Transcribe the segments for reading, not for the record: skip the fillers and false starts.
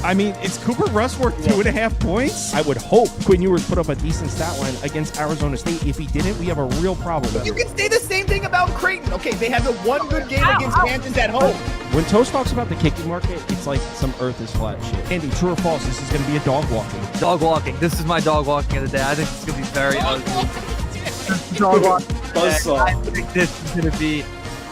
I mean, is Cooper Rush worth 2.5 points? I would hope Quinn Ewers put up a decent stat line against Arizona State. If he didn't, we have a real problem. You can say the same thing about Creighton. Okay, they had the one good game against Kansas at home. When Toast talks about the kicking market, it's like some earth is flat shit. Andy, true or false, this is going to be a dog walking. Dog walking. This is my dog walking of the day. I think it's going to be very ugly. Dog walking. I think this is going to be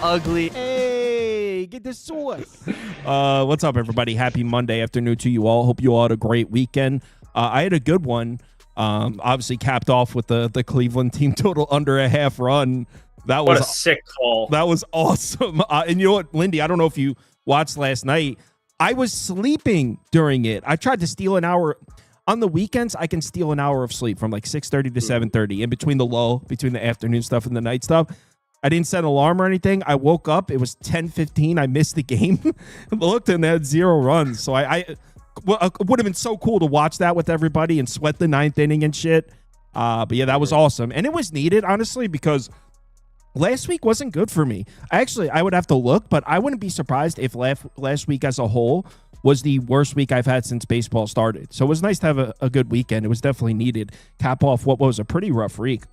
ugly. Hey, get the sauce. What's up, everybody? Happy Monday afternoon to you all. Hope you all had a great weekend. I had a good one. Obviously capped off with the Cleveland team total under a half run. That was a sick call. That was awesome. And you know what, Lindy, I don't know if you watched last night. I was sleeping during it. I tried to steal an hour. On the weekends, I can steal an hour of sleep from like 6:30 to 7:30 in between the afternoon stuff and the night stuff. I didn't set an alarm or anything. I woke up. It was 10:15. I missed the game. Looked and they had 0 runs. So it would have been so cool to watch that with everybody and sweat the ninth inning and shit. But yeah, that was awesome. And it was needed, honestly, because last week wasn't good for me. I would have to look, but I wouldn't be surprised if last week as a whole was the worst week I've had since baseball started. So it was nice to have a good weekend. It was definitely needed. Cap off what was a pretty rough week.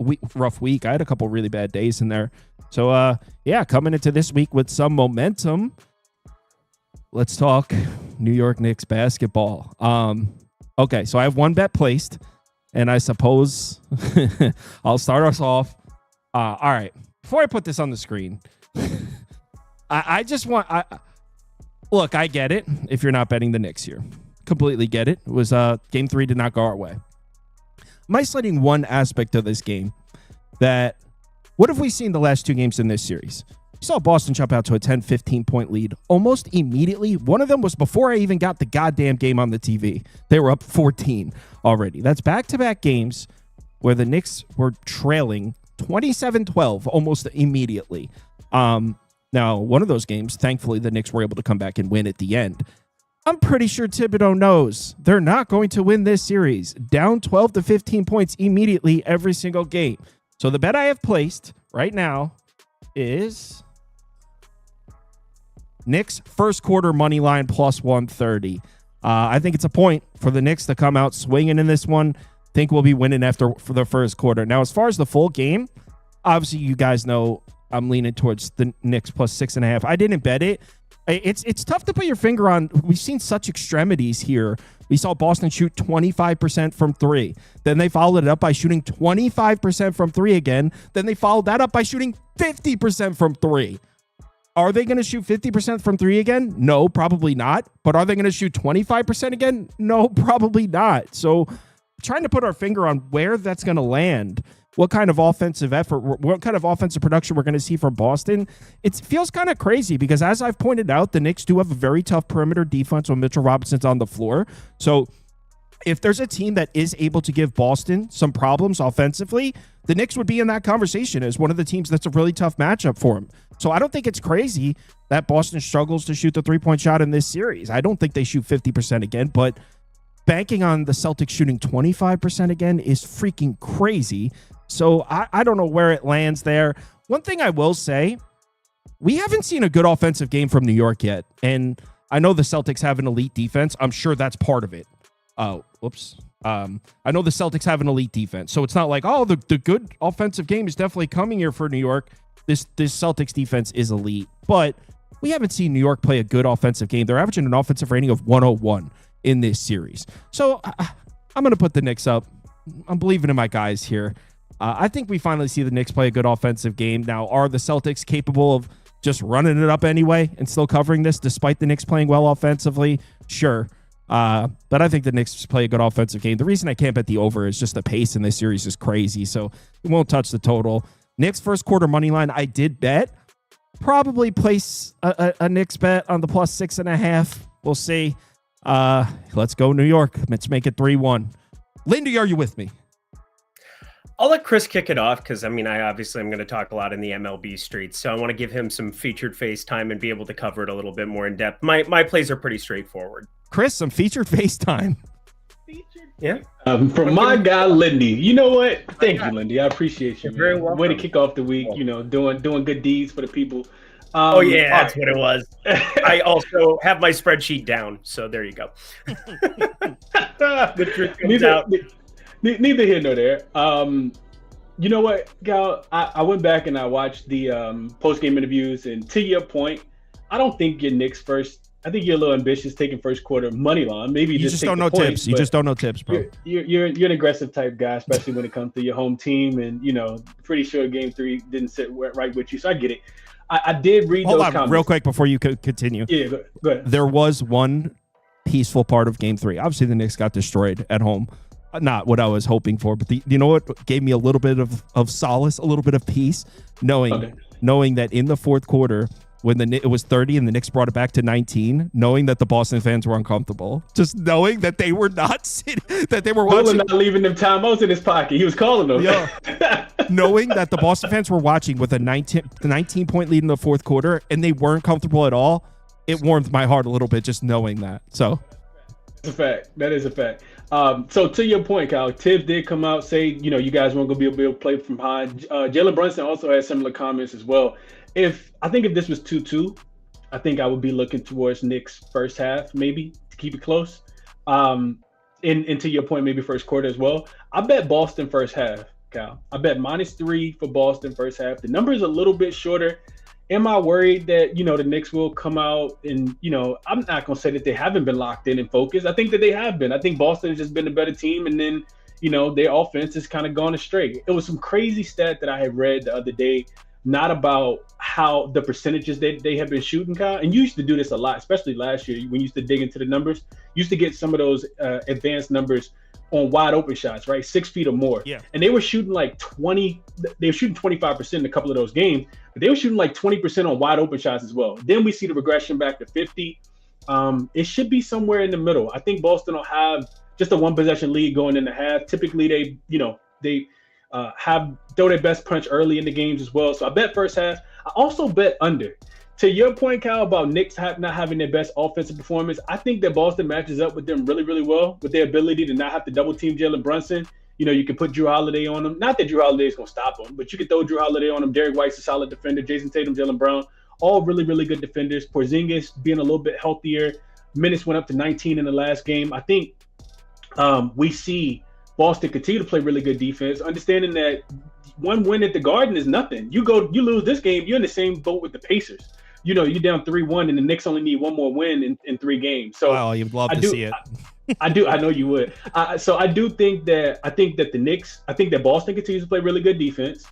I had a couple really bad days in there. So, yeah, coming into this week with some momentum, let's talk New York Knicks basketball. Okay, so I have one bet placed, and I suppose I'll start us off. All right, before I put this on the screen, I just want... Look, I get it if you're not betting the Knicks here. Completely get it. It was game 3 did not go our way. I'm isolating one aspect of this game that what have we seen the last 2 games in this series? We saw Boston jump out to a 10-15 point lead almost immediately. One of them was before I even got the goddamn game on the TV. They were up 14 already. That's back-to-back games where the Knicks were trailing 27-12 almost immediately. Now, one of those games, thankfully, the Knicks were able to come back and win at the end. I'm pretty sure Thibodeau knows they're not going to win this series. Down 12 to 15 points immediately every single game. So the bet I have placed right now is Knicks first quarter money line plus 130. I think it's a point for the Knicks to come out swinging in this one. Think we'll be winning for the first quarter. Now, as far as the full game, obviously you guys know I'm leaning towards the Knicks plus 6.5. I didn't bet it. It's tough to put your finger on. We've seen such extremities here. We saw Boston shoot 25% from 3. Then they followed it up by shooting 25% from 3 again. Then they followed that up by shooting 50% from 3. Are they going to shoot 50% from 3 again? No, probably not. But are they going to shoot 25% again? No, probably not. So trying to put our finger on where that's going to land, what kind of offensive effort, what kind of offensive production we're going to see from Boston. It feels kind of crazy because, as I've pointed out, the Knicks do have a very tough perimeter defense when Mitchell Robinson's on the floor. So if there's a team that is able to give Boston some problems offensively, the Knicks would be in that conversation as one of the teams that's a really tough matchup for them. So I don't think it's crazy that Boston struggles to shoot the three-point shot in this series. I don't think they shoot 50% again, but banking on the Celtics shooting 25% again is freaking crazy. So I don't know where it lands there. One thing I will say, we haven't seen a good offensive game from New York yet. And I know the Celtics have an elite defense. I'm sure that's part of it. I know the Celtics have an elite defense. So it's not like, oh, the good offensive game is definitely coming here for New York. This Celtics defense is elite. But we haven't seen New York play a good offensive game. They're averaging an offensive rating of 101 in this series. So I'm going to put the Knicks up. I'm believing in my guys here. I think we finally see the Knicks play a good offensive game. Now, are the Celtics capable of just running it up anyway and still covering this despite the Knicks playing well offensively? Sure. But I think the Knicks play a good offensive game. The reason I can't bet the over is just the pace in this series is crazy, so it won't touch the total. Knicks first quarter money line, I did bet. Probably place a Knicks bet on the plus 6.5. We'll see. Let's go New York. Let's make it 3-1. Lindy, are you with me? I'll let Chris kick it off because, I mean, I'm going to talk a lot in the MLB streets, so I want to give him some featured face time and be able to cover it a little bit more in depth. My plays are pretty straightforward. Chris, some featured face time. Yeah. From my guy, Lindy. You know what? Thank you, Lindy. I appreciate you, man. Very welcome. Way to kick off the week, doing good deeds for the people. Oh yeah, that's what it was. I also have my spreadsheet down, so there you go. The truth comes out. Neither here nor there. You know what, Gal? I went back and I watched the post-game interviews, and to your point, I don't think your Knicks first. I think you're a little ambitious taking first quarter money line. Maybe you just don't know tips. You just don't know tips, bro. You're an aggressive type guy, especially when it comes to your home team, and pretty sure Game 3 didn't sit right with you, so I get it. I did read those comments. Real quick before you continue. Yeah, go ahead. There was one peaceful part of Game 3. Obviously, the Knicks got destroyed at home. Not what I was hoping for, but you know what gave me a little bit of solace, a little bit of peace, knowing that in the fourth quarter, when it was 30 and the Knicks brought it back to 19, knowing that the Boston fans were uncomfortable, just knowing that they were not sitting, that they were watching. Not leaving them timeouts in his pocket. He was calling them. Yeah. Knowing that the Boston fans were watching with a 19-point lead in the fourth quarter and they weren't comfortable at all, it warmed my heart a little bit just knowing that. So that's a fact. That is a fact. So to your point, Kyle, Tibbs did come out, say, you guys weren't going to be able to play from behind. Jalen Brunson also had similar comments as well. I think if this was 2-2, I think I would be looking towards Knicks first half, maybe, to keep it close. And to your point, maybe first quarter as well. I bet Boston first half, Kyle. I bet -3 for Boston first half. The number is a little bit shorter. Am I worried that, the Knicks will come out and, I'm not going to say that they haven't been locked in and focused. I think that they have been. I think Boston has just been a better team. And then, their offense has kind of gone astray. It was some crazy stat that I had read the other day, not about how the percentages they have been shooting, Kyle. And you used to do this a lot, especially last year when you used to dig into the numbers. You used to get some of those advanced numbers on wide open shots, right? 6 feet or more. Yeah. And they were shooting like 20, they were shooting 25% in a couple of those games, but they were shooting like 20% on wide open shots as well. Then we see the regression back to 50. It should be somewhere in the middle. I think Boston will have just a one possession lead going into half. Typically they throw their best punch early in the games as well. So I bet first half. I also bet under. To your point, Kyle, about Knicks not having their best offensive performance, I think that Boston matches up with them really, really well with their ability to not have to double team Jalen Brunson. You can put Drew Holiday on them. Not that Drew Holiday is going to stop them, but you could throw Drew Holiday on them. Derek White's a solid defender. Jason Tatum, Jaylen Brown, all really, really good defenders. Porzingis being a little bit healthier. Minutes went up to 19 in the last game. I think we see Boston continue to play really good defense, understanding that one win at the Garden is nothing. You lose this game, you're in the same boat with the Pacers. You're down 3-1, and the Knicks only need one more win in 3 games. So wow, you'd love to see it. I do. I know you would. So I think that Boston continues to play really good defense.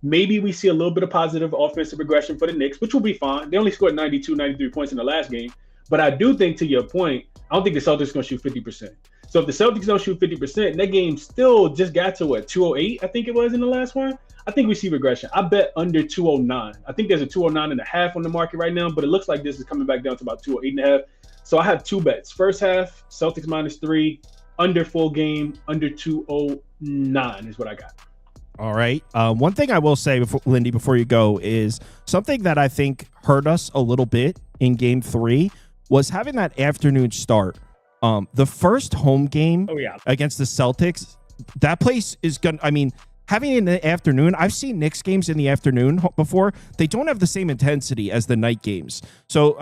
Maybe we see a little bit of positive offensive regression for the Knicks, which will be fine. They only scored 92, 93 points in the last game. But I do think, to your point, I don't think the Celtics are going to shoot 50%. So if the Celtics don't shoot 50%, that game still just got to 208, I think it was in the last one. I think we see regression. I bet under 209. I think there's a 209.5 on the market right now, but it looks like this is coming back down to about 208.5. So I have 2 bets. First half, Celtics -3, under full game, under 209 is what I got. All right. One thing I will say, Lindy, before you go, is something that I think hurt us a little bit in Game 3 was having that afternoon start. The first home game against the Celtics, that place is going to, having it in the afternoon, I've seen Knicks games in the afternoon before. They don't have the same intensity as the night games. So,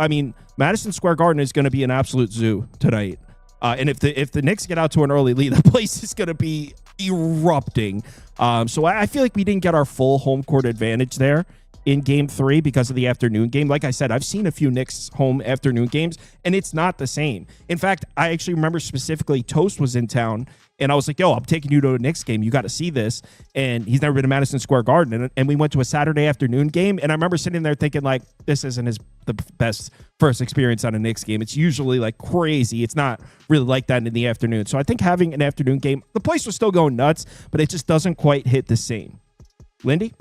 Madison Square Garden is going to be an absolute zoo tonight. And if the Knicks get out to an early lead, the place is going to be erupting. So I feel like we didn't get our full home court advantage there in Game 3 because of the afternoon game. Like I said, I've seen a few Knicks home afternoon games, and it's not the same. In fact, I actually remember specifically Toast was in town, and I was like, yo, I'm taking you to a Knicks game. You got to see this. And he's never been to Madison Square Garden. And we went to a Saturday afternoon game, and I remember sitting there thinking, like, this isn't the best first experience on a Knicks game. It's usually, like, crazy. It's not really like that in the afternoon. So I think having an afternoon game, the place was still going nuts, but it just doesn't quite hit the same. Lindy?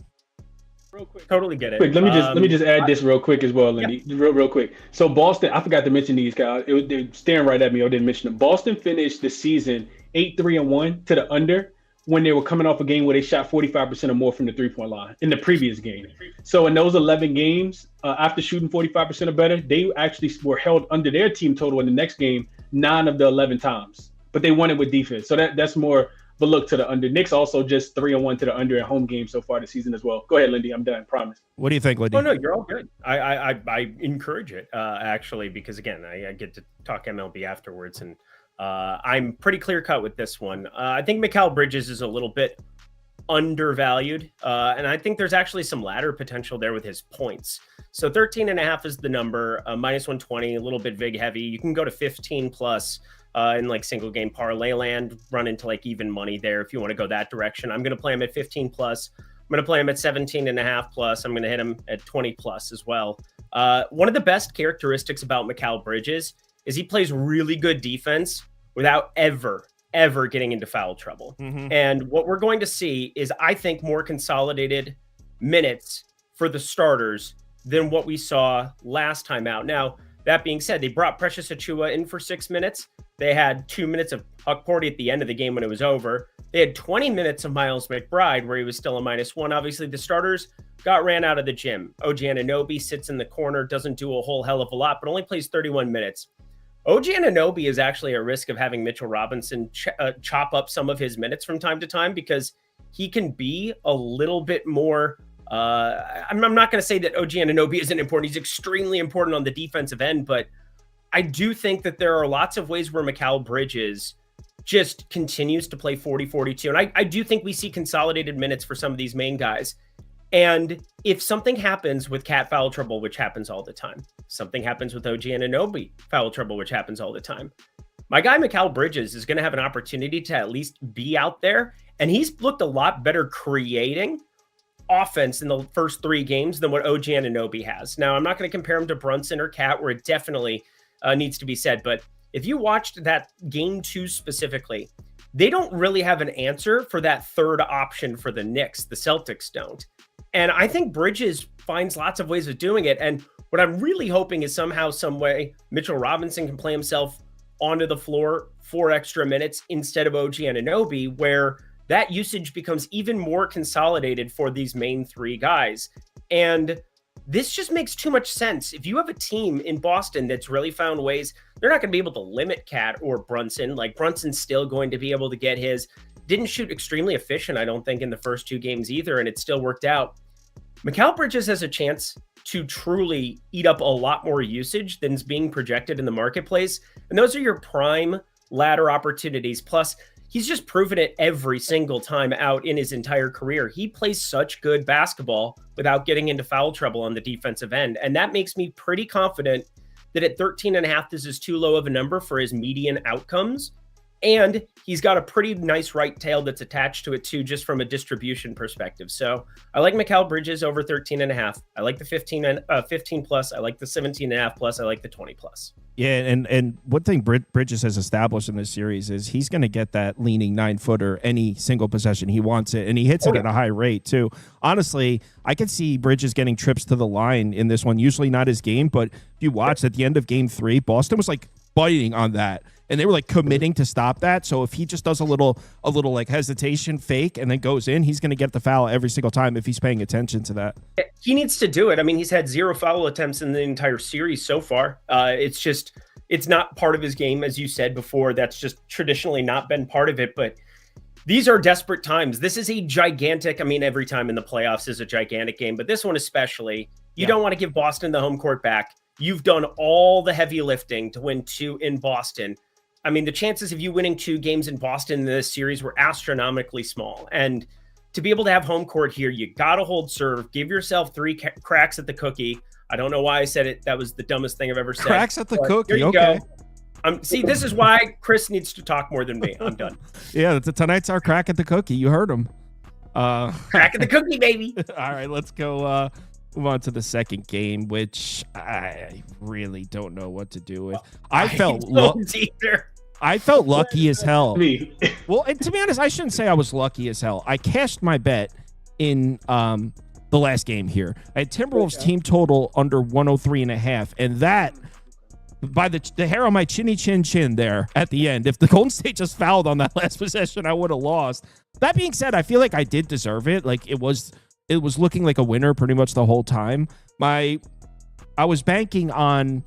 Real quick. Totally get it. Quick, let me just add this real quick as well, Lindy. Yeah. Real quick. So Boston, I forgot to mention these guys. They're staring right at me. I didn't mention them. Boston finished the season 8-3-1 to the under when they were coming off a game where they shot 45% or more from the 3-point line in the previous game. So in those 11 games, after shooting 45% or better, they actually were held under their team total in the next game 9 of the 11 times. But they won it with defense. So that's more but look to the under. Knicks also just 3-1 to the under at home games so far this season as well. Go ahead, Lindy. I'm done. Promise. What do you think, Lindy? Oh no, you're all good. I encourage it actually, because again, I get to talk MLB afterwards, and I'm pretty clear cut with this one. I think Mikal Bridges is a little bit undervalued, and I think there's actually some ladder potential there with his points. So 13.5 is the number, minus 120, a little bit vig heavy. You can go to 15 plus in like single game parlay land, run into like even money there if you want to go that direction. I'm going to play him at 15 plus. I'm going to play him at 17.5 plus. I'm going to hit him at 20 plus as well. One of the best characteristics about Mikal Bridges is he plays really good defense without ever getting into foul trouble. And what we're going to see is, I think, more consolidated minutes for the starters than what we saw last time out. Now, that being said, they brought Precious Achiuwa in for 6 minutes. They had 2 minutes of Huck Porty at the end of the game when it was over. They had 20 minutes of Miles McBride where he was still a -1. Obviously, the starters got ran out of the gym. OG Anunoby sits in the corner, doesn't do a whole hell of a lot, but only plays 31 minutes. OG Anunoby is actually at risk of having Mitchell Robinson chop up some of his minutes from time to time, because he can be a little bit more. I'm not going to say that OG Anunoby isn't important. He's extremely important on the defensive end, but I do think that there are lots of ways where Mikal Bridges just continues to play 40-42. And I do think we see consolidated minutes for some of these main guys. And if something happens with Cat foul trouble, which happens all the time, something happens with OG Anunoby foul trouble, which happens all the time, my guy Mikal Bridges is going to have an opportunity to at least be out there. And he's looked a lot better creating offense in the first 3 games than what OG Anunoby has. Now, I'm not going to compare him to Brunson or Cat, where it definitely needs to be said. But if you watched that game 2 specifically, they don't really have an answer for that third option for the Knicks. The Celtics don't. And I think Bridges finds lots of ways of doing it. And what I'm really hoping is somehow, some way, Mitchell Robinson can play himself onto the floor 4 extra minutes instead of OG Anunoby, where that usage becomes even more consolidated for these main 3 guys. And this just makes too much sense. If you have a team in Boston that's really found ways, they're not going to be able to limit Cat or Brunson. Like, Brunson's still going to be able to get his. Didn't shoot extremely efficient, I don't think, in the first 2 games either, and it still worked out. Mikal Bridges has a chance to truly eat up a lot more usage than is being projected in the marketplace. And those are your prime ladder opportunities. Plus, he's just proven it every single time out in his entire career. He plays such good basketball without getting into foul trouble on the defensive end. And that makes me pretty confident that at 13.5, this is too low of a number for his median outcomes. And he's got a pretty nice right tail that's attached to it too, just from a distribution perspective. So I like Mikal Bridges over 13.5. I like the 15 plus. I like the 17.5 plus. I like the 20 plus. Yeah, and one thing Bridges has established in this series is he's going to get that leaning 9-footer any single possession he wants it, and he hits it at a high rate too. Honestly, I could see Bridges getting trips to the line in this one. Usually not his game, but if you watch at the end of Game 3, Boston was like biting on that, and they were like committing to stop that. So if he just does a little like hesitation fake and then goes in, he's going to get the foul every single time if he's paying attention to that. He needs to do it. I mean, he's had 0 foul attempts in the entire series so far. It's not part of his game, as you said before. That's just traditionally not been part of it. But these are desperate times. This is a gigantic, I mean, every time in the playoffs is a gigantic game, but this one especially. You don't want to give Boston the home court back. You've done all the heavy lifting to win 2 in Boston. I mean, the chances of you winning 2 games in Boston in this series were astronomically small. And to be able to have home court here, you got to hold serve. Give yourself 3 cracks at the cookie. I don't know why I said it. That was the dumbest thing I've ever said. Cracks at the cookie. Here you okay. Go. See, this is why Chris needs to talk more than me. I'm done. Yeah, tonight's our crack at the cookie. You heard him. Crack at the cookie, baby. All right, let's go move on to the second game, which I really don't know what to do with. I felt lucky as hell. Well, and to be honest, I shouldn't say I was lucky as hell. I cashed my bet in the last game here. I had Timberwolves team total under 103.5, and that, by the hair on my chinny chin there at the end, if the Golden State just fouled on that last possession, I would have lost. That being said, I feel like I did deserve it. Like it was looking like a winner pretty much the whole time. I was banking on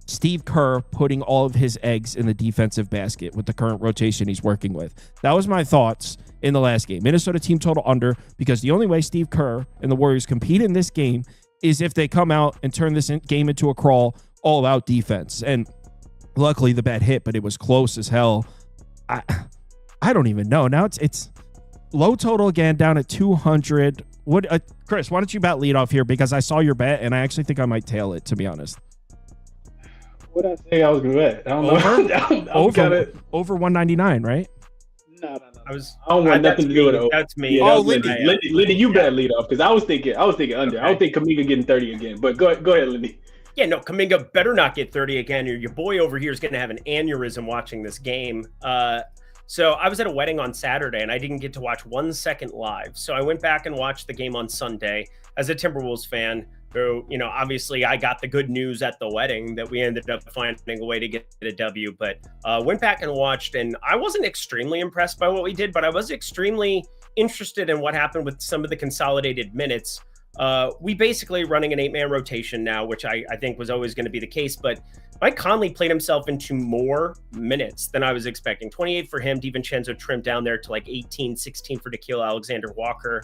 Steve Kerr putting all of his eggs in the defensive basket with the current rotation he's working with. That was my thoughts in the last game. Minnesota team total under, because the only way Steve Kerr and the Warriors compete in this game is if they come out and turn this game into a crawl, all-out defense. And luckily the bet hit, but it was close as hell. I don't even know. Now it's low total again, down at 200. What, Chris, why don't you bet lead off here, because I saw your bet and I actually think I might tail it, to be honest. What did I say I was going to bet? I don't know. Over 199, right? No. I don't want nothing to do with it. That's me. Yeah, Lindy, you bet lead off, because I was thinking under. Okay. I don't think Kuminga getting 30 again. But go ahead, Lindy. Yeah, no, Kuminga better not get 30 again. Your boy over here is going to have an aneurysm watching this game. So I was at a wedding on Saturday, and I didn't get to watch 1 second live. So I went back and watched the game on Sunday as a Timberwolves fan. So, obviously I got the good news at the wedding that we ended up finding a way to get a W, but went back and watched, and I wasn't extremely impressed by what we did, but I was extremely interested in what happened with some of the consolidated minutes. We basically running an 8-man rotation now, which I think was always going to be the case, but Mike Conley played himself into more minutes than I was expecting. 28 for him. DiVincenzo trimmed down there to like 18, 16 for Nickeil Alexander-Walker.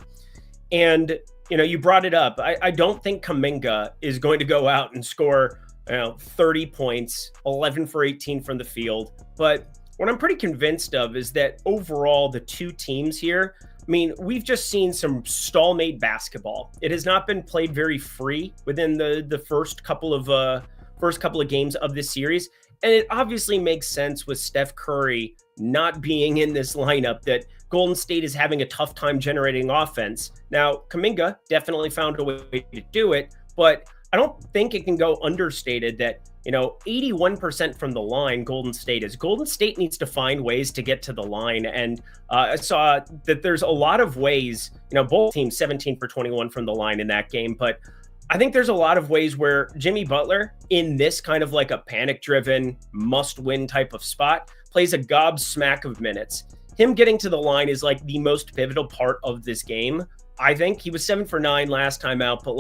And, you brought it up. I don't think Kuminga is going to go out and score 30 points, 11 for 18 from the field. But what I'm pretty convinced of is that overall, the two teams here, we've just seen some stall-made basketball. It has not been played very free within the first couple of games of this series. And it obviously makes sense with Steph Curry not being in this lineup that Golden State is having a tough time generating offense. Now, Kuminga definitely found a way to do it, but I don't think it can go understated that, 81% from the line Golden State is. Golden State needs to find ways to get to the line. And I saw that there's a lot of ways, both teams 17 for 21 from the line in that game, but I think there's a lot of ways where Jimmy Butler, in this kind of like a panic-driven, must-win type of spot, plays a gobsmack of minutes. Him getting to the line is like the most pivotal part of this game. I think he was 7 for 9 last time out, but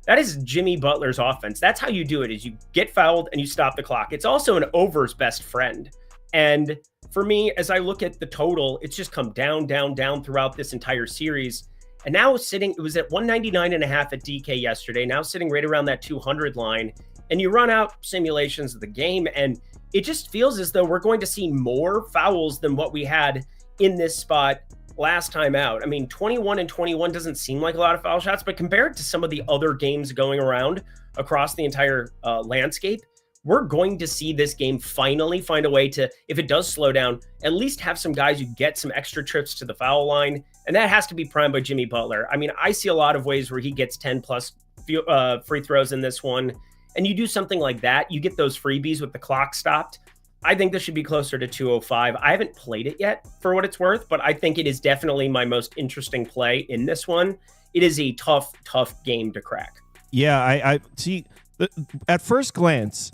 that is Jimmy Butler's offense. That's how you do it, is you get fouled and you stop the clock. It's also an over's best friend. And for me, as I look at the total, it's just come down, down, down throughout this entire series. And now it was at 199.5 at DK yesterday, now sitting right around that 200 line. And you run out simulations of the game, and it just feels as though we're going to see more fouls than what we had in this spot last time out. 21 and 21 doesn't seem like a lot of foul shots, but compared to some of the other games going around across the entire landscape, we're going to see this game finally find a way to, if it does slow down, at least have some guys who get some extra trips to the foul line. And that has to be primed by Jimmy Butler. I see a lot of ways where he gets 10 plus free throws in this one. And you do something like that, you get those freebies with the clock stopped. I think this should be closer to 205. I haven't played it yet for what it's worth, but I think it is definitely my most interesting play in this one. It is a tough, tough game to crack. Yeah, I see. At first glance,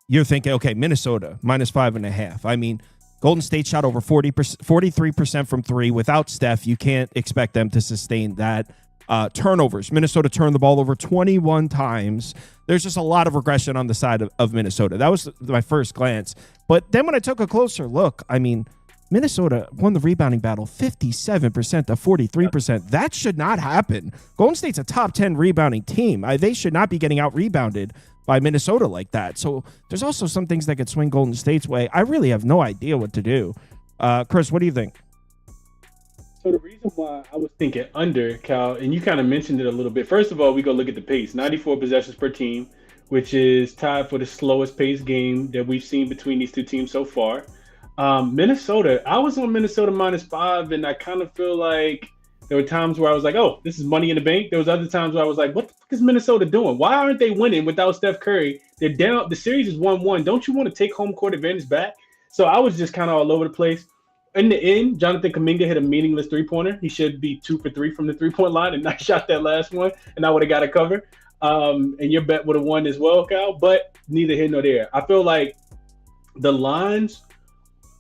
you're thinking, okay, Minnesota minus 5.5. Golden State shot over 43% from three. Without Steph, you can't expect them to sustain that. Turnovers. Minnesota turned the ball over 21 times. There's just a lot of regression on the side of Minnesota. That was my first glance. But then when I took a closer look, Minnesota won the rebounding battle 57% to 43%. That should not happen. Golden State's a top 10 rebounding team. They should not be getting out rebounded by Minnesota like that. So there's also some things that could swing Golden State's way. I really have no idea what to do. Chris, what do you think? So the reason why I was thinking under, Cal, and you kind of mentioned it a little bit. First of all, we go look at the pace. 94 possessions per team, which is tied for the slowest paced game that we've seen between these two teams so far. Minnesota, I was on Minnesota -5, and I kind of feel like there were times where I was like, oh, this is money in the bank. There was other times where I was like, what the fuck is Minnesota doing? Why aren't they winning without Steph Curry? They're down. The series is 1-1. Don't you want to take home court advantage back? So I was just kind of all over the place. In the end, Jonathan Kuminga hit a meaningless three-pointer. He should be 2 for 3 from the three-point line and not shot that last one, and I would have got a cover. And your bet would have won as well, Kyle, but neither here nor there. I feel like the lines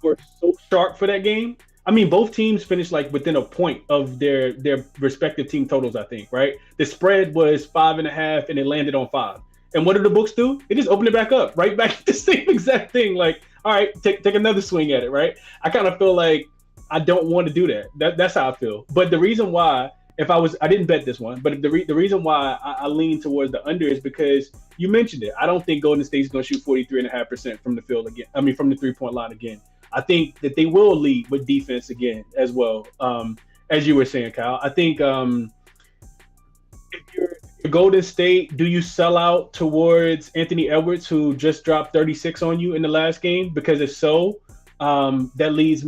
were so sharp for that game. Both teams finished within a point of their respective team totals, I think, right? The spread was 5.5 and it landed on 5. And what do the books do? They just open it back up, right back to the same exact thing. Like, all right, take another swing at it, right? I kind of feel like I don't want to do that. That's how I feel. But the reason why, I didn't bet this one, but the reason why I lean towards the under is because you mentioned it. I don't think Golden State's going to shoot 43.5% from the field again. I mean, from the 3-point line again. I think that they will lead with defense again as well. As you were saying, Kyle, I think if you're Golden State, do you sell out towards Anthony Edwards, who just dropped 36 on you in the last game? Because if so, that leads,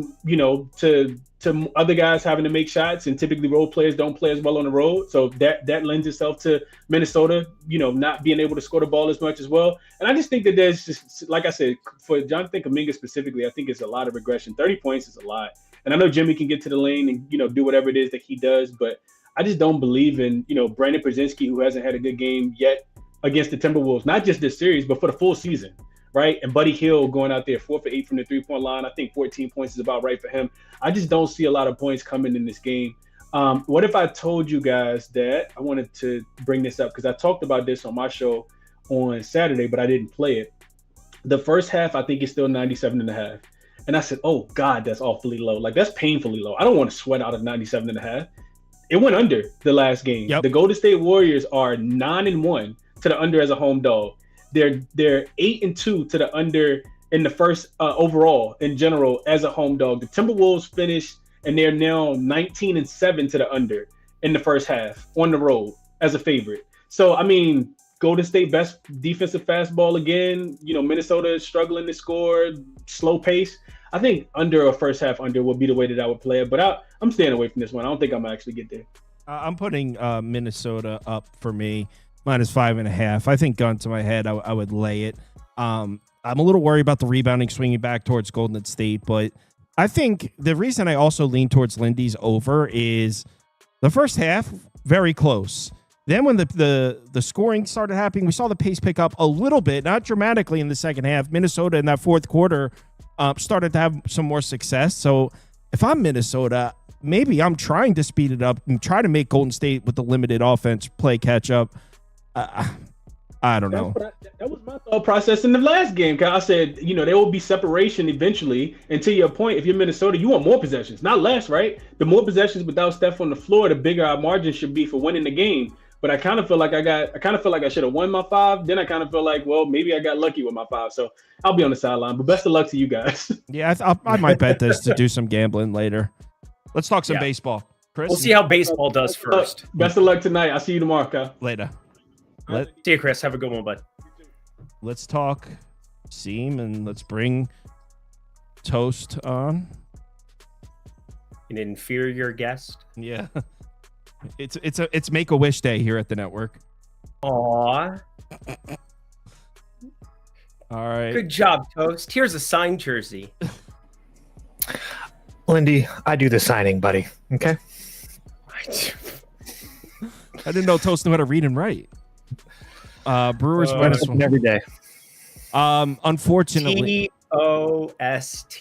to other guys having to make shots, and typically role players don't play as well on the road. So that lends itself to Minnesota, not being able to score the ball as much as well. And I just think that there's just, like I said, for Jonathan Kuminga specifically, I think it's a lot of regression. 30 points is a lot. And I know Jimmy can get to the lane and, do whatever it is that he does, but I just don't believe in, Brandon Brzezinski, who hasn't had a good game yet against the Timberwolves, not just this series, but for the full season, right? And Buddy Hield going out there 4 for 8 from the 3-point line. I think 14 points is about right for him. I just don't see a lot of points coming in this game. What if I told you guys that I wanted to bring this up because I talked about this on my show on Saturday, but I didn't play it. The first half, I think, is still 97.5. And I said, oh, God, that's awfully low. Like, that's painfully low. I don't want to sweat out of 97.5. It went under the last game. Yep. The Golden State Warriors are 9-1 to the under as a home dog. They're 8-2 to the under in the first overall in general as a home dog. The Timberwolves finished and they're now 19-7 to the under in the first half on the road as a favorite. So I mean, Golden State best defensive fastball again. Minnesota is struggling to score, slow pace. I think under a first half under would be the way that I would play it, but I'm staying away from this one. I don't think I'm actually get there. I'm putting Minnesota up for me, -5.5. I think gun to my head, I would lay it. I'm a little worried about the rebounding swinging back towards Golden State, but I think the reason I also lean towards Lindy's over is the first half, very close. Then when the scoring started happening, we saw the pace pick up a little bit, not dramatically in the second half. Minnesota in that fourth quarter started to have some more success. So if I'm Minnesota, maybe I'm trying to speed it up and try to make Golden State with the limited offense play catch up. I don't know. That was my thought process in the last game. Cause I said, there will be separation eventually. And to your point, if you're Minnesota, you want more possessions, not less, right? The more possessions without Steph on the floor, the bigger our margin should be for winning the game. But I kind of feel like I should have won my 5. Then I kind of feel like, well, maybe I got lucky with my 5. So I'll be on the sideline. But best of luck to you guys. Yeah, I might bet this to do some gambling later. Let's talk some baseball. Chris? We'll see how baseball does first. Best of luck tonight. I'll see you tomorrow, Kyle. Later. See you, Chris. Have a good one, bud. Let's talk Seam and let's bring Toast on. An inferior guest. Yeah. It's Make-A-Wish Day here at the network. Aww. All right. Good job, Toast. Here's a signed jersey. Lindy, I do the signing, buddy. Okay. I didn't know Toast knew how to read and write. Brewers minus one every day. Unfortunately, Tost.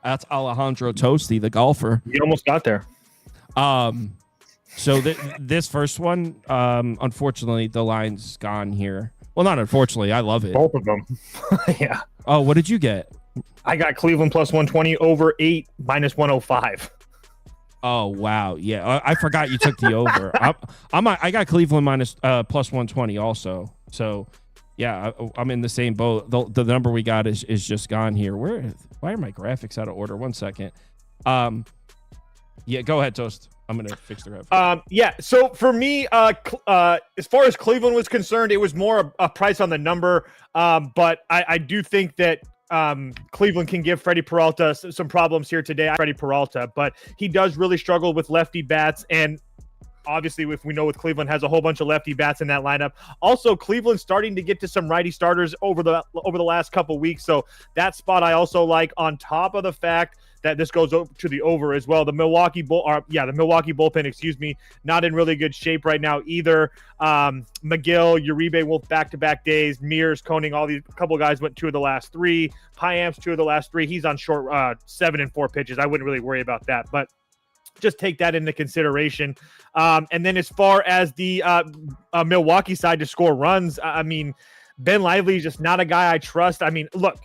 That's Alejandro Tosti, the golfer. You almost got there. So this first one, unfortunately, the line's gone here. Well, not unfortunately, I love it. Both of them. Yeah. Oh, what did you get? I got Cleveland +120 over 8 -105. Oh wow, yeah, I forgot you took the over. I got Cleveland +120 also. So yeah, I'm in the same boat. The number we got is just gone here. Why are my graphics out of order? 1 second. Yeah, go ahead, Toast. I'm gonna fix the graphics. Yeah. So for me, as far as Cleveland was concerned, it was more a price on the number. But I do think that Cleveland can give Freddie Peralta some problems here today. Freddie Peralta, but he does really struggle with lefty bats, and obviously, if we know with Cleveland has a whole bunch of lefty bats in that lineup. Also, Cleveland's starting to get to some righty starters over the last couple weeks, so that spot I also like. On top of the fact that this goes to the over as well. The Milwaukee bullpen, not in really good shape right now either. McGill, Uribe Wolf back-to-back days. Mears, Koenig, all these couple of guys went 2 of the last 3. Payamps 2 of the last 3. He's on short 7 and 4 pitches. I wouldn't really worry about that. But just take that into consideration. And then as far as the Milwaukee side to score runs, I mean, Ben Lively is just not a guy I trust. I mean, look,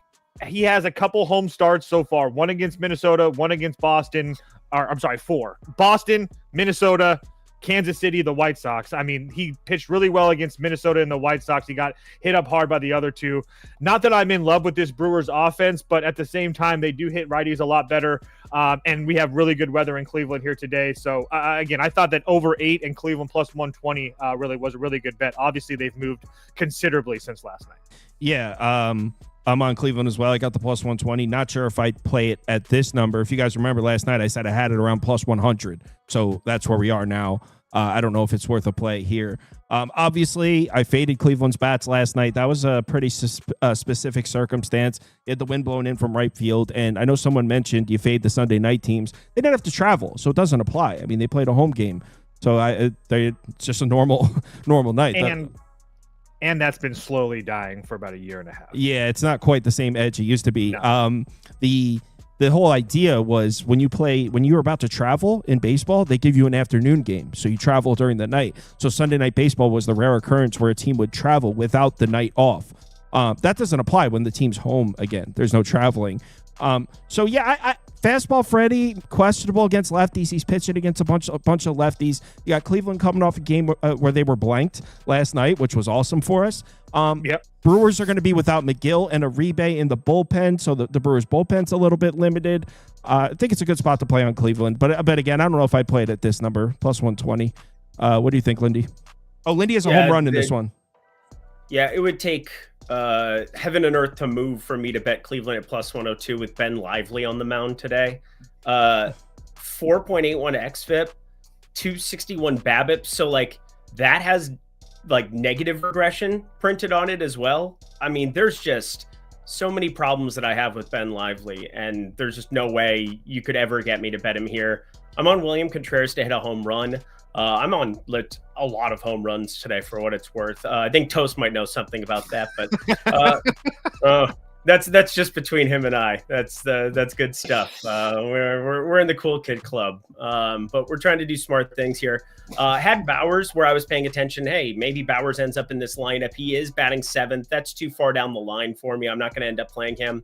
he has a couple home starts so far, one against Minnesota, one against Boston, or I'm sorry, 4. Boston, Minnesota, Kansas City, the White Sox. I mean, he pitched really well against Minnesota and the White Sox. He got hit up hard by the other two. Not that I'm in love with this Brewers offense, but at the same time, they do hit righties a lot better. And we have really good weather in Cleveland here today. So again, I thought that over 8 and Cleveland plus 120 really was a really good bet. Obviously, they've moved considerably since last night. Yeah. I'm on Cleveland as well. I got the plus 120. Not sure if I'd play it at this number. If you guys remember last night, I said I had it around plus 100. So that's where we are now. I don't know if it's worth a play here. Obviously, I faded Cleveland's bats last night. That was a pretty specific circumstance. You had the wind blowing in from right field, and I know someone mentioned you fade the Sunday night teams. They didn't have to travel, so it doesn't apply. I mean, they played a home game, so it's just a normal night. And that's been slowly dying for about a year and a half. Yeah, it's not quite the same edge it used to be. No. The whole idea was when you were about to travel in baseball, they give you an afternoon game. So you travel during the night. So Sunday night baseball was the rare occurrence where a team would travel without the night off. That doesn't apply when the team's home again. There's no traveling. So yeah, fastball Freddie, questionable against lefties. He's pitching against a bunch of lefties. You got Cleveland coming off a game where they were blanked last night, which was awesome for us. Yep. Brewers are going to be without McGill and Uribe in the bullpen, so the Brewers bullpen's a little bit limited. I think it's a good spot to play on Cleveland, but again, I don't know if I played at this number, plus 120. What do you think, Lindy? Oh, Lindy has a home run in this one. Yeah, it would take heaven and earth to move for me to bet Cleveland at plus 102 with Ben Lively on the mound today. 4.81 xFIP, 261 BABIP. So like that has like negative regression printed on it as well. I mean, there's just so many problems that I have with Ben Lively, and there's just no way you could ever get me to bet him here. I'm on William Contreras to hit a home run. I'm on a lot of home runs today for what it's worth. I think Toast might know something about that, but that's just between him and I. That's good stuff. We're in the cool kid club, but we're trying to do smart things here. Had Bowers where I was paying attention. Hey, maybe Bowers ends up in this lineup. He is batting 7th. That's too far down the line for me. I'm not going to end up playing him.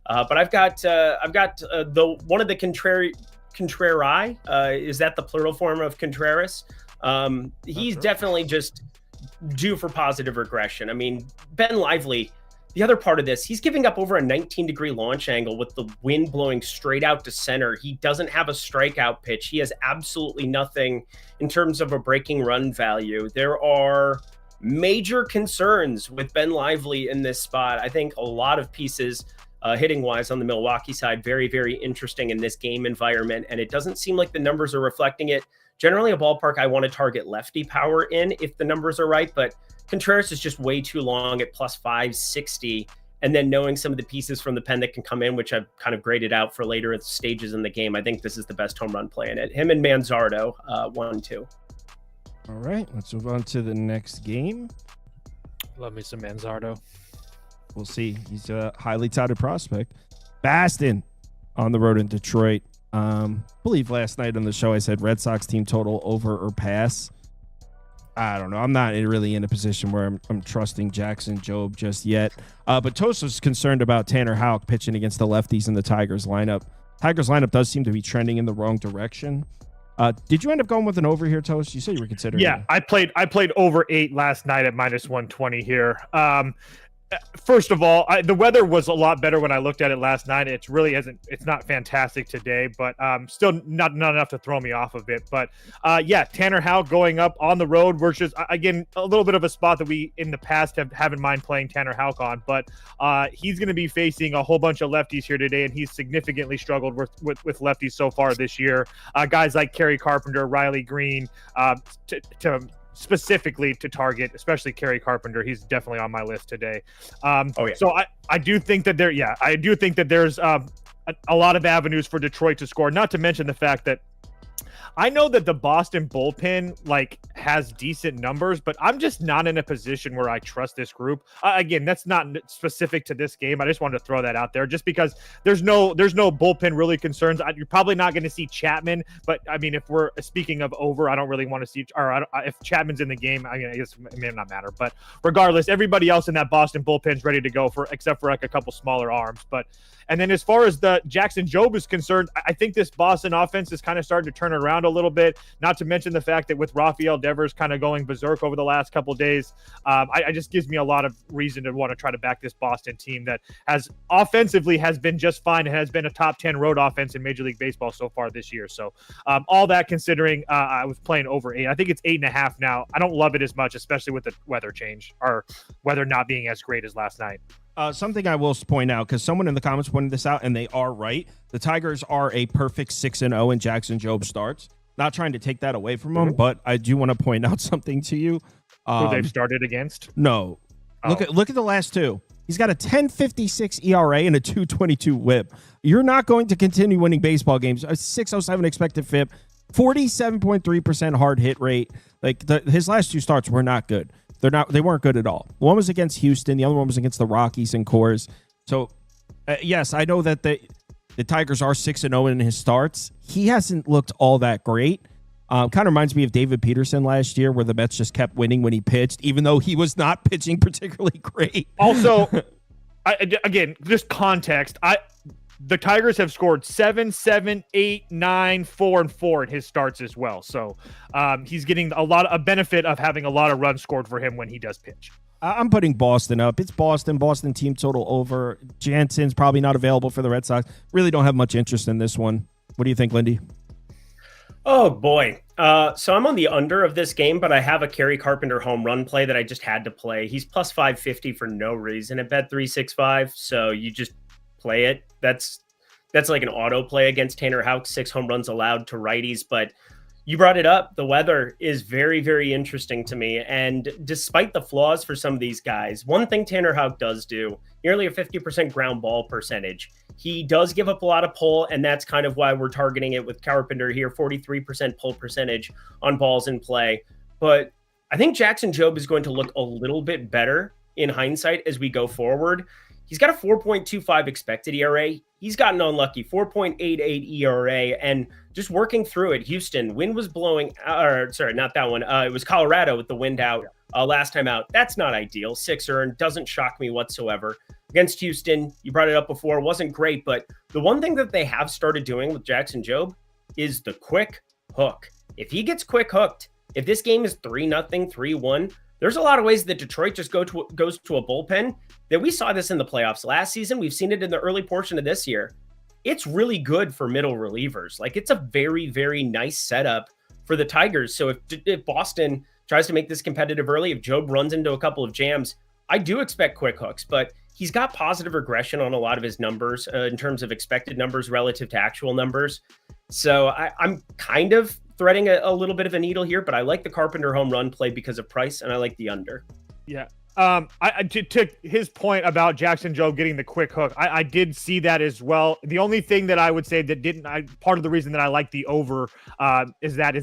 But I've got the one of the Contrarii. Is that the plural form of Contreras? He's definitely just due for positive regression. I mean, Ben Lively, the other part of this, he's giving up over a 19-degree launch angle with the wind blowing straight out to center. He doesn't have a strikeout pitch. He has absolutely nothing in terms of a breaking run value. There are major concerns with Ben Lively in this spot. I think a lot of pieces hitting wise on the Milwaukee side, very, very interesting in this game environment. And it doesn't seem like the numbers are reflecting it. Generally a ballpark I want to target lefty power in if the numbers are right, but Contreras is just way too long at plus 560. And then knowing some of the pieces from the pen that can come in, which I've kind of graded out for later stages in the game, I think this is the best home run play in it. Him and Manzardo, 1-2. All right, let's move on to the next game. Love me some Manzardo. We'll see. He's a highly touted prospect. Baston on the road in Detroit. Believe last night on the show I said Red Sox team total over or pass. I don't know. I'm not really in a position where I'm trusting Jackson Jobe just yet. But Toast was concerned about Tanner Houck pitching against the lefties in the Tigers lineup. Tigers lineup does seem to be trending in the wrong direction. Did you end up going with an over here, Toast? You said you were considering. Yeah, I played over 8 last night at minus 120 here. First of all, the weather was a lot better when I looked at it last night. It's not fantastic today, but still not enough to throw me off of it. But yeah, Tanner Houck going up on the road versus, again, a little bit of a spot that we in the past have in mind playing Tanner Houck on. But he's going to be facing a whole bunch of lefties here today, and he's significantly struggled with lefties so far this year. Guys like Kerry Carpenter, Riley Green, specifically to target, especially Kerry Carpenter. He's definitely on my list today. So I do think that there's a lot of avenues for Detroit to score, not to mention the fact that I know that the Boston bullpen has decent numbers, but I'm just not in a position where I trust this group. Again, that's not specific to this game. I just wanted to throw that out there, just because there's no bullpen really concerns. You're probably not going to see Chapman, but I mean, if we're speaking of over, I don't really want to see. Or if Chapman's in the game, I mean, I guess it may not matter. But regardless, everybody else in that Boston bullpen's ready to go except for a couple smaller arms. And then as far as the Jackson Jobe is concerned, I think this Boston offense is kind of starting to turn it around a little bit, not to mention the fact that with Rafael Devers kind of going berserk over the last couple of days, I just gives me a lot of reason to want to try to back this Boston team that has offensively has been just fine and has been a top 10 road offense in Major League Baseball so far this year. So all that considering, I was playing over 8. I think it's 8.5 now. I don't love it as much, especially with the weather change or weather not being as great as last night. Something I will point out, because someone in the comments pointed this out, and they are right. The Tigers are a perfect 6-0 in Jackson Jobe starts. Not trying to take that away from them, but I do want to point out something to you. Who they've started against? No. Oh. Look at the last two. He's got a 10.56 ERA and a 2.22 WHIP. You're not going to continue winning baseball games. A 6.07 expected FIP, 47.3% hard hit rate. His last two starts were not good. They weren't good at all. One was against Houston. The other one was against the Rockies and Coors. So, yes, I know that the Tigers are 6-0 in his starts. He hasn't looked all that great. Kind of reminds me of David Peterson last year, where the Mets just kept winning when he pitched, even though he was not pitching particularly great. Also, again, just context. The Tigers have scored 7, 7, 8, 9, 4, and 4 in his starts as well. So he's getting a benefit of having a lot of runs scored for him when he does pitch. I'm putting Boston up. It's Boston team total over. Jansen's probably not available for the Red Sox. Really don't have much interest in this one. What do you think, Lindy? Oh, boy. So I'm on the under of this game, but I have a Kerry Carpenter home run play that I just had to play. He's plus 550 for no reason at bet 365. So you just play it. That's like an auto play against Tanner Houck, 6 home runs allowed to righties. But you brought it up. The weather is very, very interesting to me. And despite the flaws for some of these guys, one thing Tanner Houck does do, nearly a 50% ground ball percentage. He does give up a lot of pull, and that's kind of why we're targeting it with Carpenter here, 43% pull percentage on balls in play. But I think Jackson Jobe is going to look a little bit better in hindsight as we go forward. He's got a 4.25 expected ERA. He's gotten unlucky, 4.88 ERA, and just working through it. Houston, wind was blowing, not that one. It was Colorado with the wind out last time out. That's not ideal. 6 earned, doesn't shock me whatsoever. Against Houston, you brought it up before, wasn't great, but the one thing that they have started doing with Jackson Jobe is the quick hook. If he gets quick hooked, if this game is 3-0, 3-1, there's a lot of ways that Detroit just goes to a bullpen. That we saw this in the playoffs last season. We've seen it in the early portion of this year. It's really good for middle relievers. It's a very, very nice setup for the Tigers. So if Boston tries to make this competitive early, if Jobe runs into a couple of jams, I do expect quick hooks, but he's got positive regression on a lot of his numbers in terms of expected numbers relative to actual numbers. So I'm kind of threading a little bit of a needle here, but I like the Carpenter home run play because of price, and I like the under. Yeah. To his point about Jackson Jobe getting the quick hook, I did see that as well. The only thing that I would say that part of the reason that I like the over is that